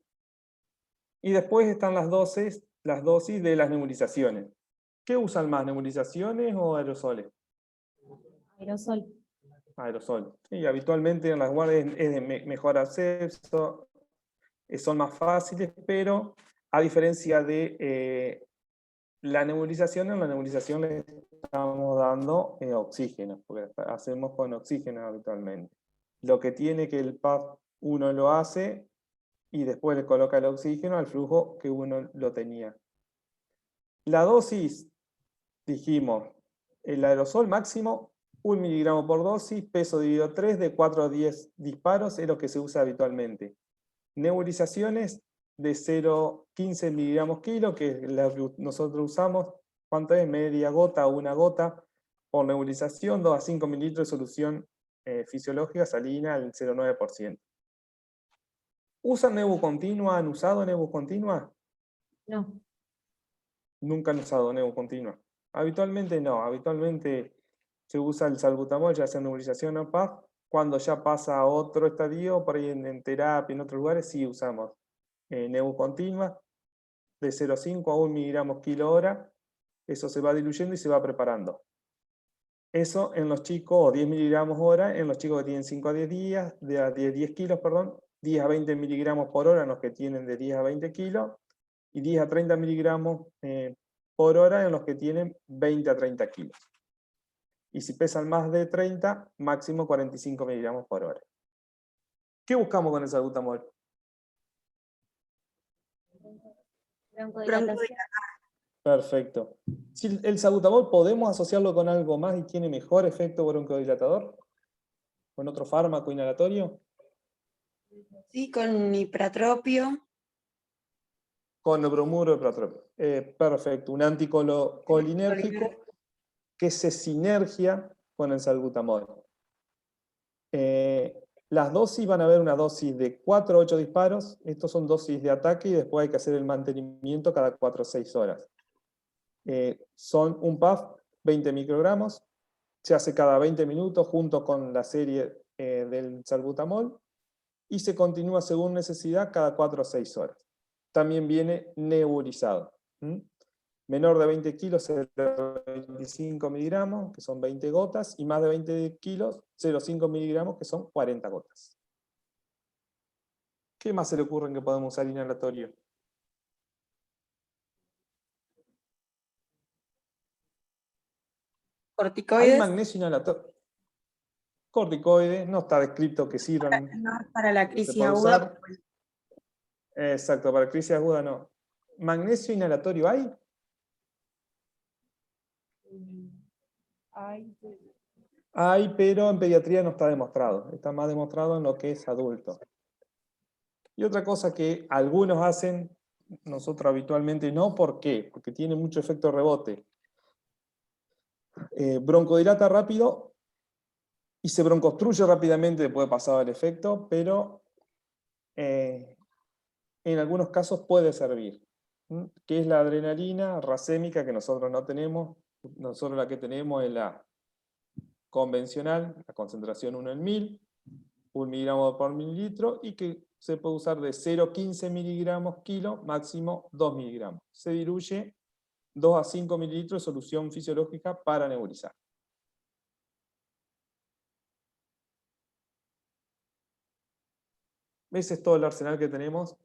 Y después están las dosis de las nebulizaciones. ¿Qué usan más, nebulizaciones o aerosoles?
Aerosol.
Aerosol. Sí, habitualmente en las guardias es de mejor acceso, son más fáciles, pero a diferencia de la nebulización, en la nebulización le estamos dando oxígeno, porque hacemos con oxígeno habitualmente. Lo que tiene que el PAF uno lo hace y después le coloca el oxígeno al flujo que uno lo tenía. La dosis, dijimos, el aerosol máximo, 1 miligramo por dosis, peso dividido 3, de 4 a 10 disparos, es lo que se usa habitualmente. Nebulizaciones de 0,15 miligramos kilo, que es la que nosotros usamos, ¿cuánto es? Media gota o 1 gota por nebulización, 2 a 5 mililitros de solución fisiológica salina al 0,9%. ¿Usan nebu continua? ¿Han usado nebu continua?
No.
Nunca han usado nebu continua. Habitualmente no, habitualmente se usa el salbutamol, ya sea nebulización o PAF. Cuando ya pasa a otro estadio, por ahí en terapia, en otros lugares, sí usamos nebu continua, de 0,5 a 1 miligramos kilo hora. Eso se va diluyendo y se va preparando. Eso en los chicos, o 10 miligramos hora, en los chicos que tienen 5 a 10 días, de 10 kilos, perdón, 10 a 20 miligramos por hora en los que tienen de 10 a 20 kilos, y 10 a 30 miligramos por hora en los que tienen 20 a 30 kilos. Y si pesan más de 30, máximo 45 miligramos por hora. ¿Qué buscamos con el salbutamol?
Broncodilatación.
Perfecto. Si el salbutamol podemos asociarlo con algo más y tiene mejor efecto broncodilatador, ¿con otro fármaco inhalatorio?
Sí, con hipratropio.
Con el bromuro de protropio. Perfecto. Un anticolinérgico que se sinergia con el salbutamol. Las dosis van a haber una dosis de 4 a 8 disparos. Estos son dosis de ataque y después hay que hacer el mantenimiento cada 4 o 6 horas. Son un puff, 20 microgramos, se hace cada 20 minutos junto con la serie del salbutamol y se continúa según necesidad cada 4 a 6 horas. También viene nebulizado. Menor de 20 kilos, 0,25 miligramos, que son 20 gotas, y más de 20 kilos, 0,5 miligramos, que son 40 gotas. ¿Qué más se le ocurre que podemos usar inhalatorio? Hay
Corticoides.
magnesio inhalatorio. Corticoides, no está descrito que sirvan.
No es para la
¿Se
crisis
puede
aguda.
usar? Exacto, para crisis aguda no. ¿Magnesio inhalatorio hay? Hay, pero en pediatría no está demostrado. Está más demostrado en lo que es adulto. Y otra cosa que algunos hacen, nosotros habitualmente no, ¿por qué? Porque tiene mucho efecto rebote. Broncodilata rápido y se broncostruye rápidamente después de pasado el efecto, pero en algunos casos puede servir. Que es la adrenalina racémica que nosotros no tenemos. Nosotros la que tenemos es la convencional, la concentración 1 en 1000, 1 miligramo por mililitro, y que se puede usar de 0,15 miligramos kilo, máximo 2 miligramos. Se diluye 2 a 5 mililitros de solución fisiológica para nebulizar. Ese es todo el arsenal que tenemos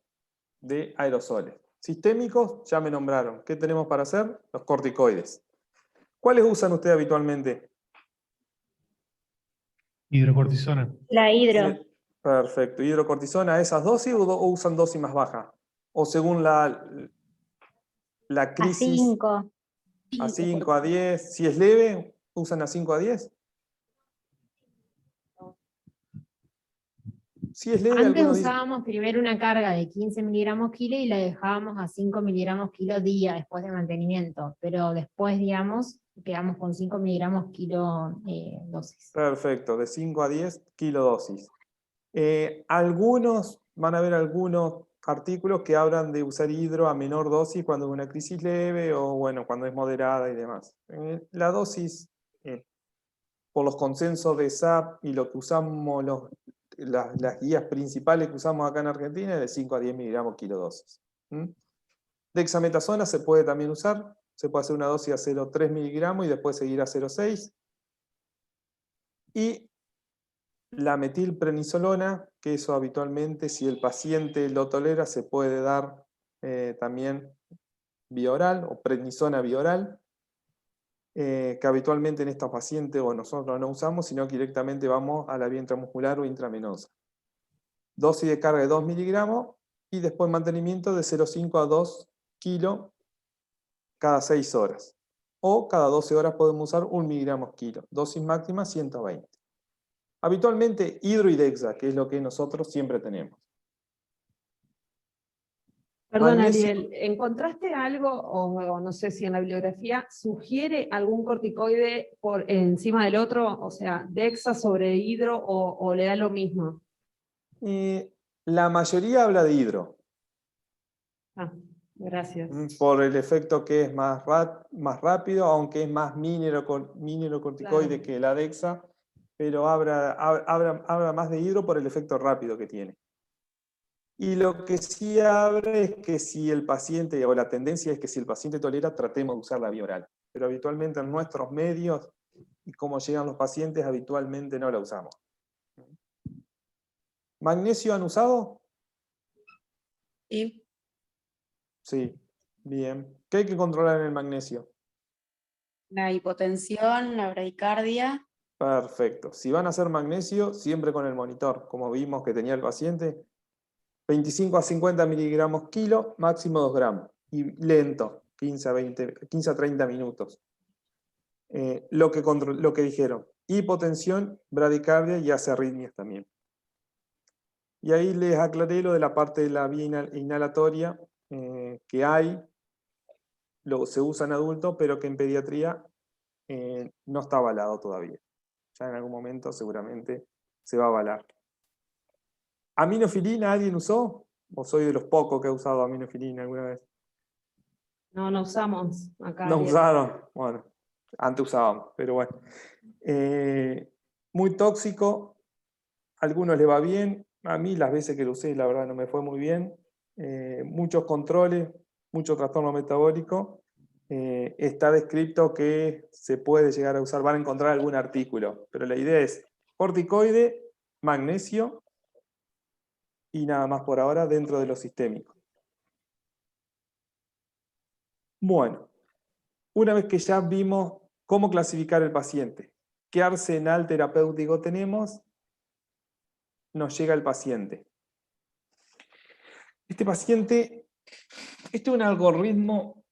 de aerosoles. Sistémicos, ya me nombraron. ¿Qué tenemos para hacer? Los corticoides. ¿Cuáles usan ustedes habitualmente?
Hidrocortisona.
La hidro.
Perfecto. ¿Hidrocortisona a esas dosis o usan dosis más baja? O según la
A
crisis,
5.
a 5, a 10. Si es leve, usan a 5 a 10. Si es leve,
Antes
algunos dicen.
usábamos primero una carga de 15 miligramos kilo y la dejábamos a 5 miligramos kilo día después de mantenimiento, pero después, digamos, quedamos con 5 miligramos kilo dosis.
Perfecto, de 5 a 10 kilodosis. Algunos, van a ver algunos artículos que hablan de usar hidro a menor dosis cuando es una crisis leve o bueno, cuando es moderada y demás. La dosis, por los consensos de SAP y lo que usamos, las guías principales que usamos acá en Argentina, es de 5 a 10 miligramos kilodosis. Dexametasona se puede también usar, se puede hacer una dosis a 0,3 miligramos y después seguir a 0,6. Y la metilprednisolona, que eso habitualmente, si el paciente lo tolera, se puede dar también vía oral o prednisona vía oral, que habitualmente en estos pacientes o nosotros no usamos, sino que directamente vamos a la vía intramuscular o intravenosa. Dosis de carga de 2 miligramos y después mantenimiento de 0,5 a 2 kilos cada 6 horas. O cada 12 horas podemos usar 1 miligramo kilo. Dosis máxima 120. Habitualmente hidro y dexa, que es lo que nosotros siempre tenemos.
Perdón,
Magnesio.
Ariel, ¿encontraste algo, o no sé si en la bibliografía, sugiere algún corticoide por encima del otro? O sea, Dexa sobre hidro o le da lo mismo.
La mayoría habla de hidro,
Ah, gracias.
por el efecto que es más rápido, aunque es más minerocorticoide
Claro.
que la dexa, pero habla más de hidro por el efecto rápido que tiene. Y lo que sí abre es que si el paciente, o la tendencia es que si el paciente tolera, tratemos de usar la vía oral. Pero habitualmente en nuestros medios, y como llegan los pacientes, habitualmente no la usamos. ¿Magnesio han usado?
Sí.
Sí, bien. ¿Qué hay que controlar en el magnesio?
La hipotensión, la bradicardia.
Perfecto. Si van a hacer magnesio, siempre con el monitor, como vimos que tenía el paciente, 25 a 50 miligramos kilo, máximo 2 gramos. Y lento, 15 a 30 minutos. Lo que dijeron, hipotensión, bradicardia y hace arritmias también. Y ahí les aclaré lo de la parte de la vía inhalatoria, que hay, se usa en adultos, pero que en pediatría no está avalado todavía. Ya en algún momento seguramente se va a avalar. ¿Aminofilina alguien usó? ¿O soy de los pocos que ha usado aminofilina alguna vez?
No usamos acá.
No
Diego.
usaron, bueno, antes usábamos, pero bueno. Muy tóxico, a algunos le va bien, a mí las veces que lo usé la verdad no me fue muy bien. Muchos controles, mucho trastorno metabólico. Está descrito que se puede llegar a usar, van a encontrar algún artículo, pero la idea es corticoide, magnesio y nada más por ahora dentro de los sistémicos. Bueno, una vez que ya vimos cómo clasificar el paciente, qué arsenal terapéutico tenemos, nos llega el paciente. Este paciente, este es un algoritmo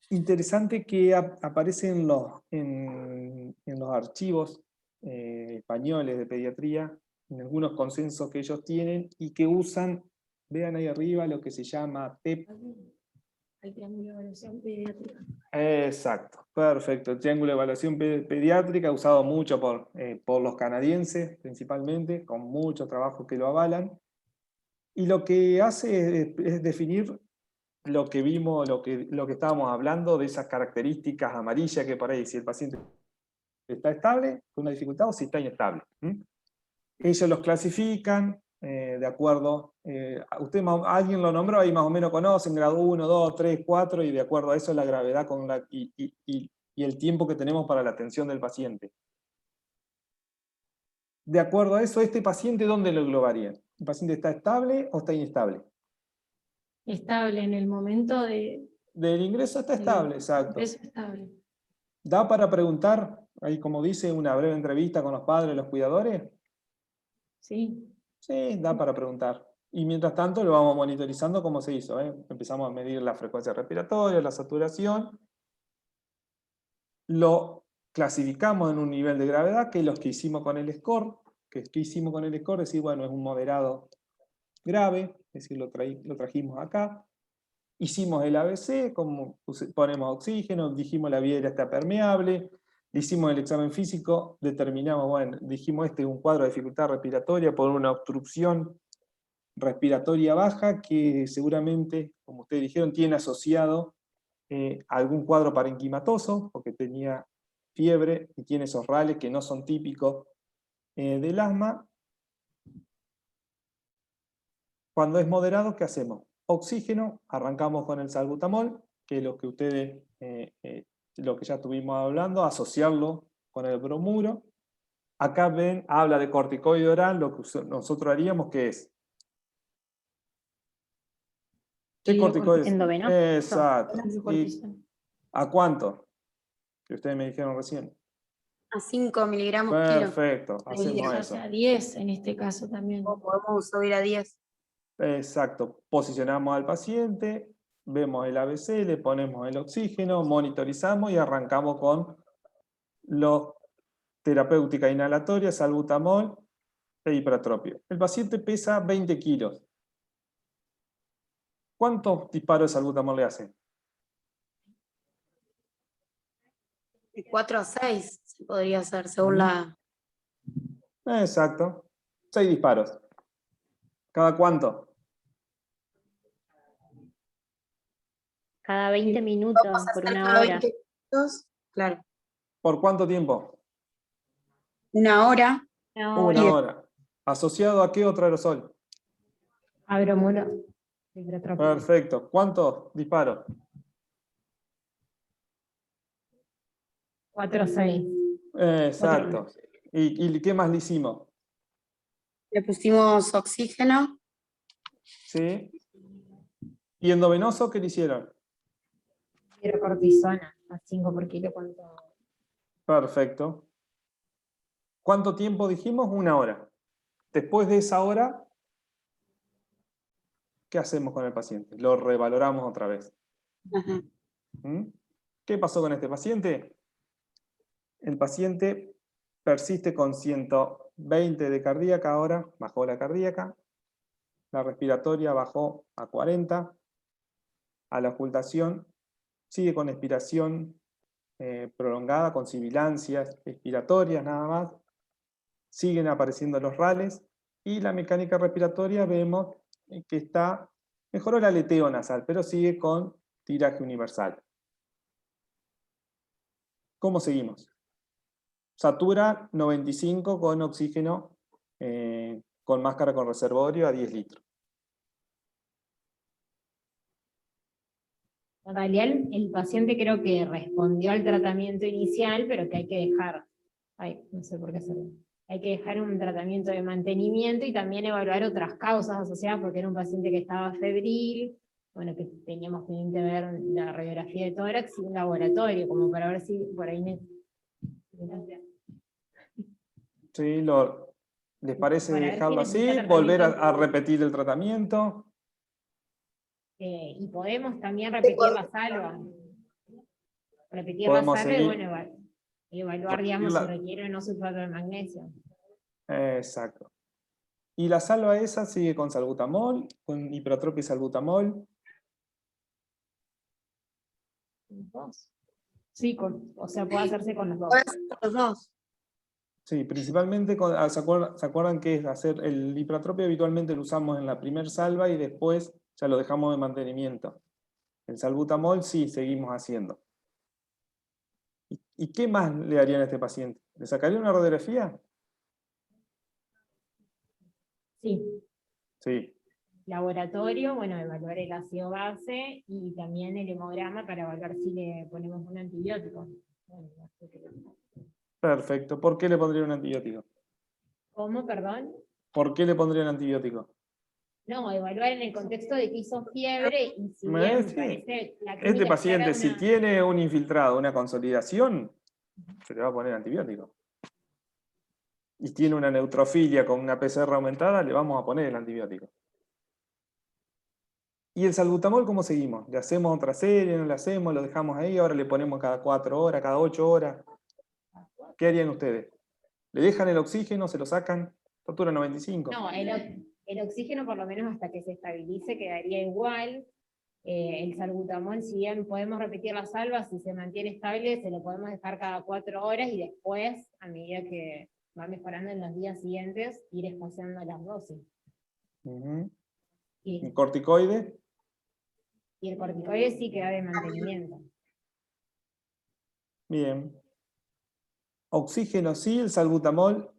interesante que aparece en los archivos españoles de pediatría, en algunos consensos que ellos tienen y que usan, vean ahí arriba, lo que se llama TEP.
El triángulo de evaluación pediátrica.
Exacto, perfecto. El triángulo de evaluación pediátrica, usado mucho por los canadienses principalmente, con mucho trabajo que lo avalan. Y lo que hace es definir lo que vimos, lo que estábamos hablando de esas características amarillas que por ahí, si el paciente está estable, con una dificultad, o si está inestable. Ellos los clasifican de acuerdo, alguien lo nombró, ahí más o menos conocen, grado 1, 2, 3, 4, y de acuerdo a eso la gravedad y el tiempo que tenemos para la atención del paciente. De acuerdo a eso, este paciente, ¿dónde lo englobarían? ¿El paciente está estable o está inestable?
Estable en el momento de
Del ingreso está estable, exacto.
ingreso estable.
¿Da para preguntar, ahí como dice, una breve entrevista con los padres, los cuidadores?
Sí.
Sí, da para preguntar. Y mientras tanto lo vamos monitorizando como se hizo. Empezamos a medir la frecuencia respiratoria, la saturación. Lo clasificamos en un nivel de gravedad, que es lo que hicimos con el score. ¿Qué hicimos con el score? Es decir, bueno, es un moderado grave, es decir, lo trajimos acá. Hicimos el ABC, como ponemos oxígeno, dijimos la vía aérea está permeable, hicimos el examen físico, determinamos, bueno, dijimos este es un cuadro de dificultad respiratoria por una obstrucción respiratoria baja que seguramente, como ustedes dijeron, tiene asociado algún cuadro parenquimatoso, porque tenía fiebre y tiene esos rales que no son típicos del asma. Cuando es moderado, ¿qué hacemos? Oxígeno, arrancamos con el salbutamol, que es lo que ustedes, lo que ya estuvimos hablando, asociarlo con el bromuro. Acá ven, habla de corticoide oral, lo que nosotros haríamos, que es... ¿Qué corticoides?
Endovenoso.
Exacto. ¿Y a cuánto? Que ustedes me dijeron recién.
A 5 miligramos kilo.
Perfecto, hacemos
O
eso.
sea, 10 en este caso también.
O podemos subir a 10.
Exacto, posicionamos al paciente, vemos el ABC, le ponemos el oxígeno, monitorizamos y arrancamos con los terapéutica inhalatoria, salbutamol e hipertropio. El paciente pesa 20 kilos. ¿Cuántos disparos de salbutamol le hacen?
De 4 a 6 se podría hacer, según la...
Exacto, 6 disparos. ¿Cada cuánto?
Cada 20 minutos,
Vamos a
por
hacer
una
cada
hora.
20 minutos, claro.
¿Por cuánto tiempo?
Una hora.
Una hora. ¿Asociado a qué otro aerosol?
Agromuro.
Perfecto. ¿Cuántos disparos?
4 a 6.
Exacto. ¿Y qué más le hicimos?
Le pusimos oxígeno.
¿Sí? ¿Y endovenoso qué le hicieron?
Hidrocortisona, a 5 por kilo. ¿Cuánto?
Perfecto. ¿Cuánto tiempo dijimos? Una hora. Después de esa hora, ¿qué hacemos con el paciente? Lo revaloramos otra vez.
Ajá.
¿Mm? ¿Qué pasó con este paciente? El paciente persiste con 120 de cardíaca ahora, bajó la cardíaca, la respiratoria bajó a 40, a la ocultación sigue con expiración prolongada, con sibilancias expiratorias nada más, siguen apareciendo los rales, y la mecánica respiratoria vemos que mejoró el aleteo nasal, pero sigue con tiraje universal. ¿Cómo seguimos? Satura 95 con oxígeno, con máscara con reservorio a 10 litros.
En realidad el paciente creo que respondió al tratamiento inicial, pero que hay que dejar, no sé por qué hacerlo. Hay que dejar un tratamiento de mantenimiento y también evaluar otras causas asociadas, porque era un paciente que estaba febril, bueno, que teníamos pendiente ver la radiografía de tórax y un laboratorio, como para ver si por ahí...
Sí, ¿les parece
Para ver si
dejarlo así?
necesita
¿Volver
tratamiento.
a repetir el tratamiento?
Y podemos también repetir la salva. Repetir la
Podemos
salva y
seguir.
bueno, evaluar, digamos, si
Repetirla.
requiere o no sulfato de magnesio.
Exacto. ¿Y la salva esa sigue con salbutamol, con hipertropia y salbutamol?
Dos. Sí, o sea, puede hacerse con los dos.
Puede ser con los dos.
Sí, principalmente, ¿se acuerdan que es hacer el hipertropia? Habitualmente lo usamos en la primer salva y después ya lo dejamos de mantenimiento. El salbutamol sí, seguimos haciendo. ¿Y qué más le harían a este paciente? ¿Le sacaría una radiografía?
Sí.
Sí.
Laboratorio, bueno, evaluar el ácido base y también el hemograma para evaluar si le ponemos un antibiótico. Bueno, no sé qué.
Perfecto. ¿Por qué le pondría un antibiótico?
¿Cómo, perdón?
¿Por qué le pondría un antibiótico?
No, evaluar en el contexto de que hizo fiebre y si bien
Sí.
parece la
Este
clínica
paciente,
clara
si
una...
tiene un infiltrado, una consolidación, se le va a poner antibiótico. Y tiene una neutrofilia con una PCR aumentada, le vamos a poner el antibiótico. ¿Y el salbutamol cómo seguimos? ¿Le hacemos otra serie? ¿No le hacemos? ¿Lo dejamos ahí? ¿Ahora le ponemos cada 4 horas, cada 8 horas? ¿Qué harían ustedes? ¿Le dejan el oxígeno? ¿Se lo sacan? Satura 95.
No, el oxígeno por lo menos hasta que se estabilice quedaría igual. El salbutamol, si bien podemos repetir la salva, si se mantiene estable, se lo podemos dejar cada 4 horas y después, a medida que va mejorando en los días siguientes, ir espaciando las dosis.
Ujú.
Y,
¿El corticoide?
y el corticoide sí queda de mantenimiento.
Bien. Oxígeno sí, el salbutamol,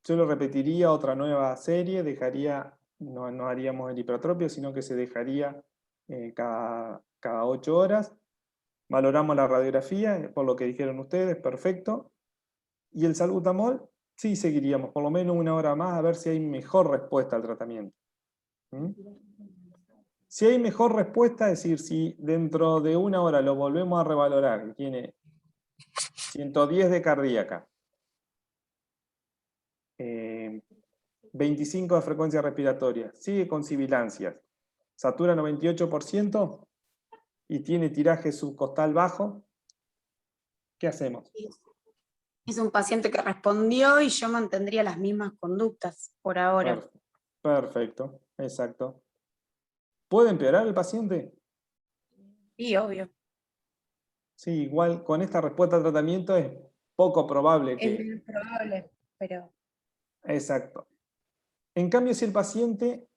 yo lo repetiría otra nueva serie, no haríamos el hipertropio, sino que se dejaría cada 8 horas. Valoramos la radiografía, por lo que dijeron ustedes, perfecto. Y el salbutamol, sí seguiríamos, por lo menos 1 hora más, a ver si hay mejor respuesta al tratamiento. ¿Mm? Si hay mejor respuesta, es decir, si dentro de 1 hora lo volvemos a revalorar, que tiene 110 de cardíaca, 25 de frecuencia respiratoria, sigue con sibilancias, satura 98% y tiene tiraje subcostal bajo, ¿qué hacemos?
Es un paciente que respondió y yo mantendría las mismas conductas por ahora.
Perfecto, exacto. ¿Puede empeorar el paciente?
Sí, obvio.
Sí, igual con esta respuesta al tratamiento es poco probable
Es
que...
menos probable, pero
Exacto. En cambio, si el paciente,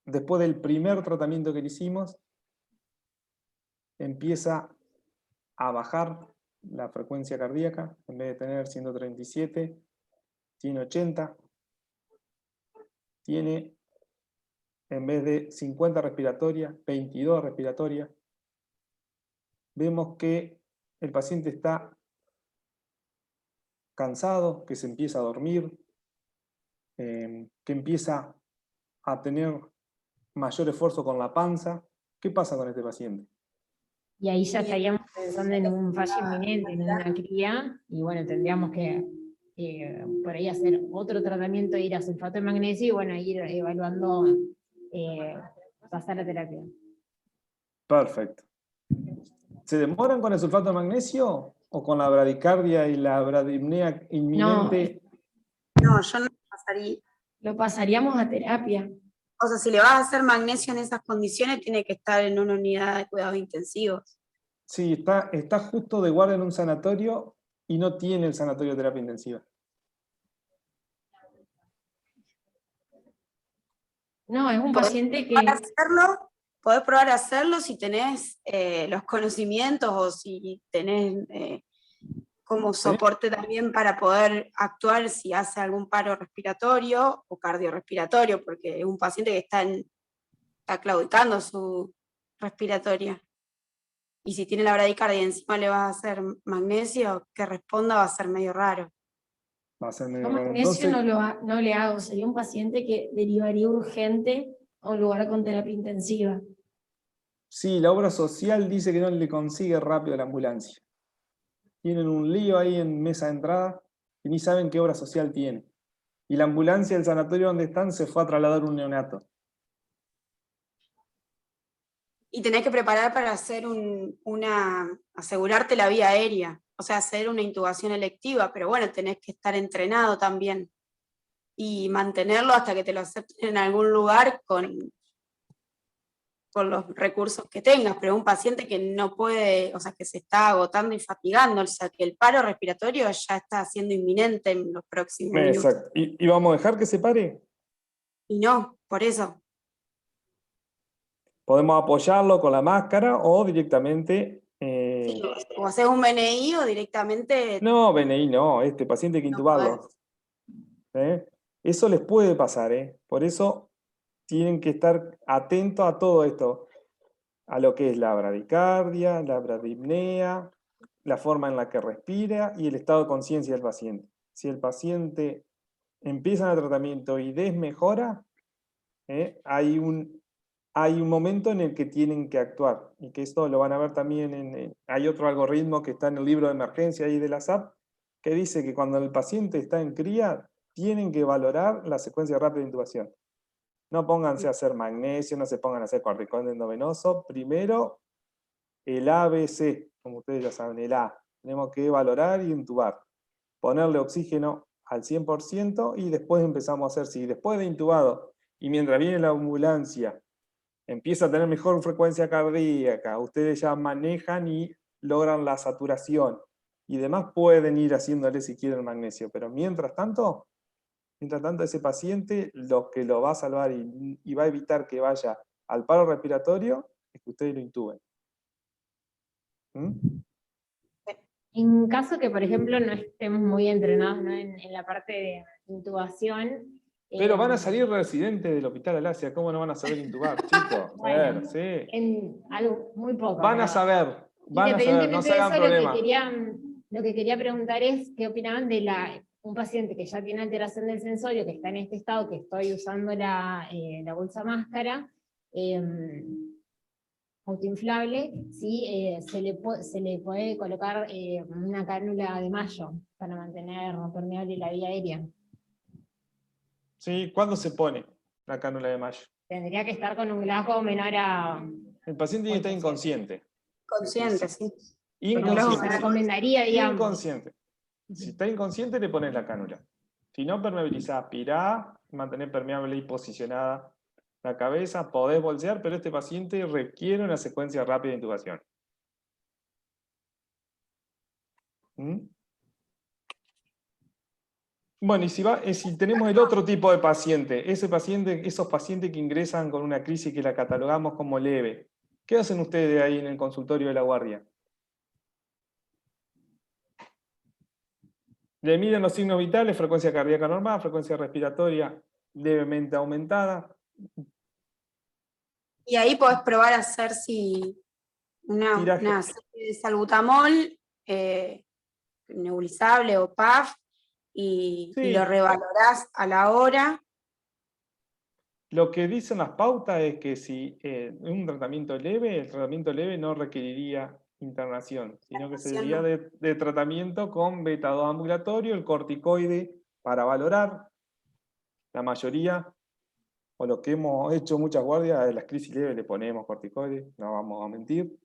después del primer tratamiento que le hicimos, empieza a bajar la frecuencia cardíaca, en vez de tener 137, tiene 80, tiene, en vez de 50 respiratorias, 22 respiratorias, vemos que el paciente está cansado, que se empieza a dormir, que empieza a tener mayor esfuerzo con la panza. ¿Qué pasa con este paciente?
Y ahí ya estaríamos pensando en un fallo inminente, en una cría, y bueno, tendríamos que por ahí hacer otro tratamiento, ir a sulfato de magnesio y bueno, ir evaluando pasar a terapia.
Perfecto. ¿Se demoran con el sulfato de magnesio o con la bradicardia y la bradipnea inminente?
no, yo no pasaría.
Lo pasaríamos a terapia.
O sea, si le vas a hacer magnesio en esas condiciones, tiene que estar en una unidad de cuidados intensivos.
Sí, está justo de guardia en un sanatorio y no tiene el sanatorio de terapia intensiva.
No, es un paciente que...
Para hacerlo, podés probar a hacerlo si tenés los conocimientos o si tenés como soporte también para poder actuar si hace algún paro respiratorio o cardiorrespiratorio, porque es un paciente que está claudicando su respiratoria. Y si tiene la bradicardia y encima le vas a hacer magnesio, que responda va a ser medio raro.
Va a ser medio
Yo
raro.
magnesio
Entonces,
no le hago, sería un paciente que derivaría urgente a un lugar con terapia intensiva.
sí, la obra social dice que no le consigue rápido la ambulancia. Tienen un lío ahí en mesa de entrada y ni saben qué obra social tiene. Y la ambulancia del sanatorio donde están se fue a trasladar un neonato.
Y tenés que preparar para hacer asegurarte la vía aérea, o sea, hacer una intubación electiva, pero bueno, tenés que estar entrenado también y mantenerlo hasta que te lo acepten en algún lugar con los recursos que tengas, pero un paciente que no puede, o sea, que se está agotando y fatigando, o sea, que el paro respiratorio ya está siendo inminente en los próximos minutos.
Exacto. ¿Y vamos a dejar que se pare?
Y no, por eso.
Podemos apoyarlo con la máscara o directamente...
Sí, o haces un BNI o directamente
No, BNI no, este paciente hay que
no
intubarlo.
podés.
Eso les puede pasar, por eso tienen que estar atentos a todo esto, a lo que es la bradicardia, la bradipnea, la forma en la que respira y el estado de conciencia del paciente. Si el paciente empieza el tratamiento y desmejora, hay un momento en el que tienen que actuar, y que esto lo van a ver también hay otro algoritmo que está en el libro de emergencia ahí de la SAP, que dice que cuando el paciente está en cría, tienen que valorar la secuencia rápida de intubación. No pónganse a hacer magnesio, no se pongan a hacer corticoide endovenoso. Primero, el ABC, como ustedes ya saben, el A. Tenemos que valorar y intubar. Ponerle oxígeno al 100% y después empezamos a hacer, si después de intubado y mientras viene la ambulancia empieza a tener mejor frecuencia cardíaca, ustedes ya manejan y logran la saturación y demás, pueden ir haciéndole si quieren magnesio, pero mientras tanto ese paciente lo que lo va a salvar y va a evitar que vaya al paro respiratorio es que ustedes lo intuben. ¿Mm?
En caso que, por ejemplo, no estemos muy entrenados, ¿no? en la parte de intubación.
Pero van a salir residentes del Hospital Alasia, ¿cómo no van a saber intubar, chicos?
Bueno,
Sí.
en algo muy poco.
Van a saber, no
Independientemente
se
de
hagan
eso,
problema.
lo que quería preguntar es qué opinaban de un paciente que ya tiene alteración del sensorio, que está en este estado, que estoy usando la bolsa máscara, autoinflable, si se le puede colocar una cánula de mayo para mantener permeable la vía aérea.
Sí, ¿cuándo se pone la cánula de mayo?
Tendría que estar con un Glasgow menor a...
El paciente tiene que estar inconsciente.
Consciente, sí.
Se
Inconsciente.
recomendaría, digamos.
Inconsciente. Si está inconsciente, le pones la cánula. Si no, permeabilizá, aspirá, mantener permeable y posicionada la cabeza, podés bolsear, pero este paciente requiere una secuencia rápida de intubación. ¿Mm? Bueno, y si tenemos el otro tipo de paciente, esos pacientes que ingresan con una crisis que la catalogamos como leve, ¿qué hacen ustedes ahí en el consultorio de la guardia? Le miden los signos vitales, frecuencia cardíaca normal, frecuencia respiratoria levemente aumentada.
Y ahí podés probar a hacer una serie de salbutamol nebulizable o PAF y lo revalorás a la hora.
Lo que dicen las pautas es que si un tratamiento leve, el tratamiento leve no requeriría internación, sino que sería de tratamiento con beta-2 ambulatorio, el corticoide para valorar. La mayoría, o lo que hemos hecho muchas guardias, en las crisis leves le ponemos corticoide, no vamos a mentir,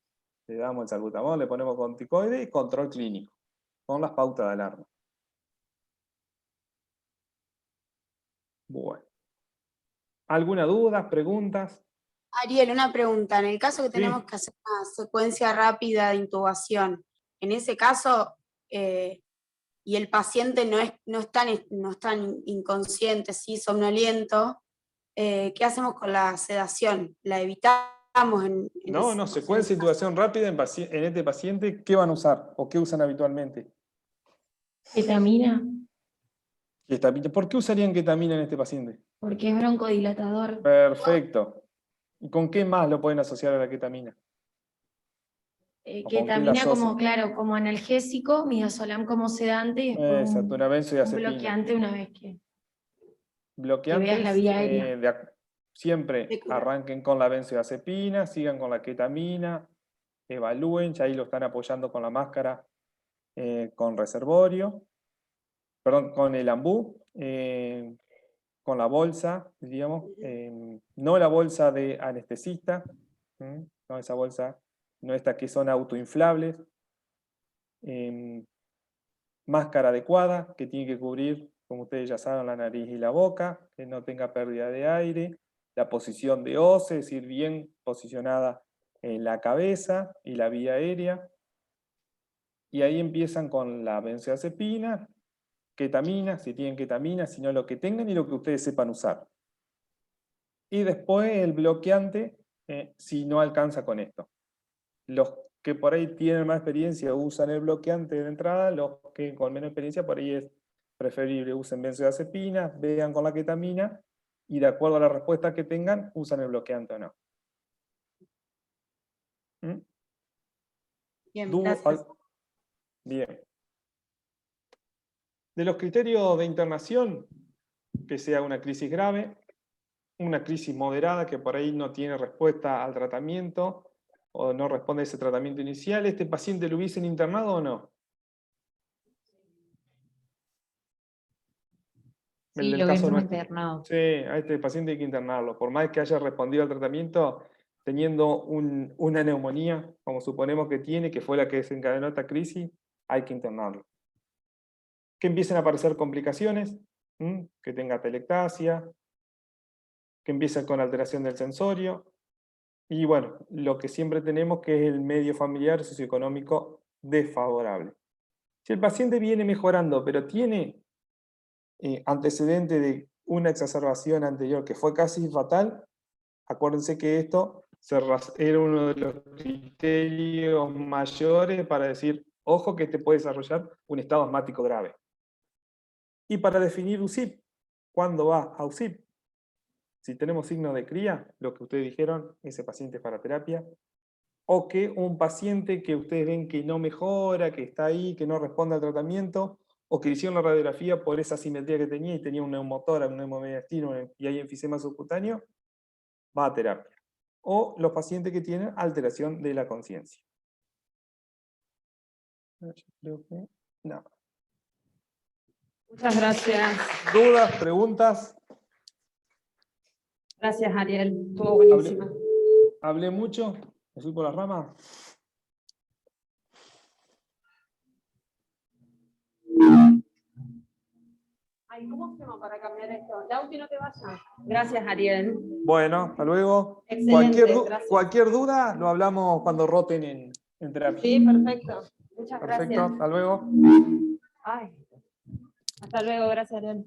le damos el salbutamol, le ponemos corticoide y control clínico, con las pautas de alarma. Bueno. ¿Alguna duda, preguntas?
Ariel, una pregunta. En el caso que tenemos que hacer una secuencia rápida de intubación, en ese caso, y el paciente no es tan inconsciente, sí, somnoliento, ¿qué hacemos con la sedación? ¿La evitamos
No, secuencia de intubación rápida en este paciente, ¿qué van a usar? ¿O qué usan habitualmente?
Ketamina,
Ketamina. ¿Por qué usarían ketamina en este paciente?
porque es broncodilatador.
Perfecto. ¿Y con qué más lo pueden asociar a la ketamina? ¿O con qué la
Ketamina como,
asocian?
claro, como analgésico, midazolam como sedante y después
Exacto, una
un
benzodiazepina.
bloqueante una vez que
Bloqueantes,
veas la vía aérea.
siempre arranquen con la benzodiazepina, sigan con la ketamina, evalúen, ya ahí lo están apoyando con la máscara, con reservorio, perdón, con el ambú, con la bolsa, digamos, no la bolsa de anestesista, no esa bolsa, no esta que son autoinflables, máscara adecuada que tiene que cubrir, como ustedes ya saben, la nariz y la boca, que no tenga pérdida de aire, la posición de OCE, es decir, bien posicionada en la cabeza y la vía aérea. Y ahí empiezan con la benzodiazepina, ketamina, si tienen ketamina, si no lo que tengan y lo que ustedes sepan usar. Y después el bloqueante, si no alcanza con esto. Los que por ahí tienen más experiencia usan el bloqueante de entrada, los que con menos experiencia por ahí es preferible usen benzodiazepina, vean con la ketamina y de acuerdo a la respuesta que tengan, usan el bloqueante o no. ¿Mm?
Bien, gracias.
Bien. De los criterios de internación, que sea una crisis grave, una crisis moderada que por ahí no tiene respuesta al tratamiento o no responde a ese tratamiento inicial, ¿este paciente lo hubiesen internado o no?
Sí,
El del
lo
caso
hubiésemos
nuestro.
internado.
Sí, a este paciente hay que internarlo. Por más que haya respondido al tratamiento, teniendo una neumonía, como suponemos que tiene, que fue la que desencadenó esta crisis, hay que internarlo. Que empiecen a aparecer complicaciones, que tenga atelectasia, que empiecen con alteración del sensorio, y bueno, lo que siempre tenemos que es el medio familiar socioeconómico desfavorable. Si el paciente viene mejorando, pero tiene antecedente de una exacerbación anterior que fue casi fatal, acuérdense que esto era uno de los criterios mayores para decir, ojo que te puede desarrollar un estado asmático grave. Y para definir USIP, ¿cuándo va a USIP? Si tenemos signos de cría, lo que ustedes dijeron, ese paciente es para terapia, o que un paciente que ustedes ven que no mejora, que está ahí, que no responde al tratamiento, o que le hicieron la radiografía por esa asimetría que tenía y tenía un neumotórax, un neumomediastino y hay enfisema subcutáneo, va a terapia. O los pacientes que tienen alteración de la conciencia. Yo creo que no.
Muchas gracias.
¿Dudas, preguntas?
Gracias, Ariel. Estuvo buenísima.
¿Hablé mucho? ¿Me fui por las ramas?
Ay, ¿cómo hacemos para cambiar esto? Lauti, no te vayas. Gracias, Ariel.
Bueno, hasta luego.
Excelente, gracias.
Cualquier duda lo hablamos cuando roten en terapia.
Sí, perfecto. Muchas
Perfecto,
gracias.
hasta luego.
Ay. Hasta luego, gracias, Ariel.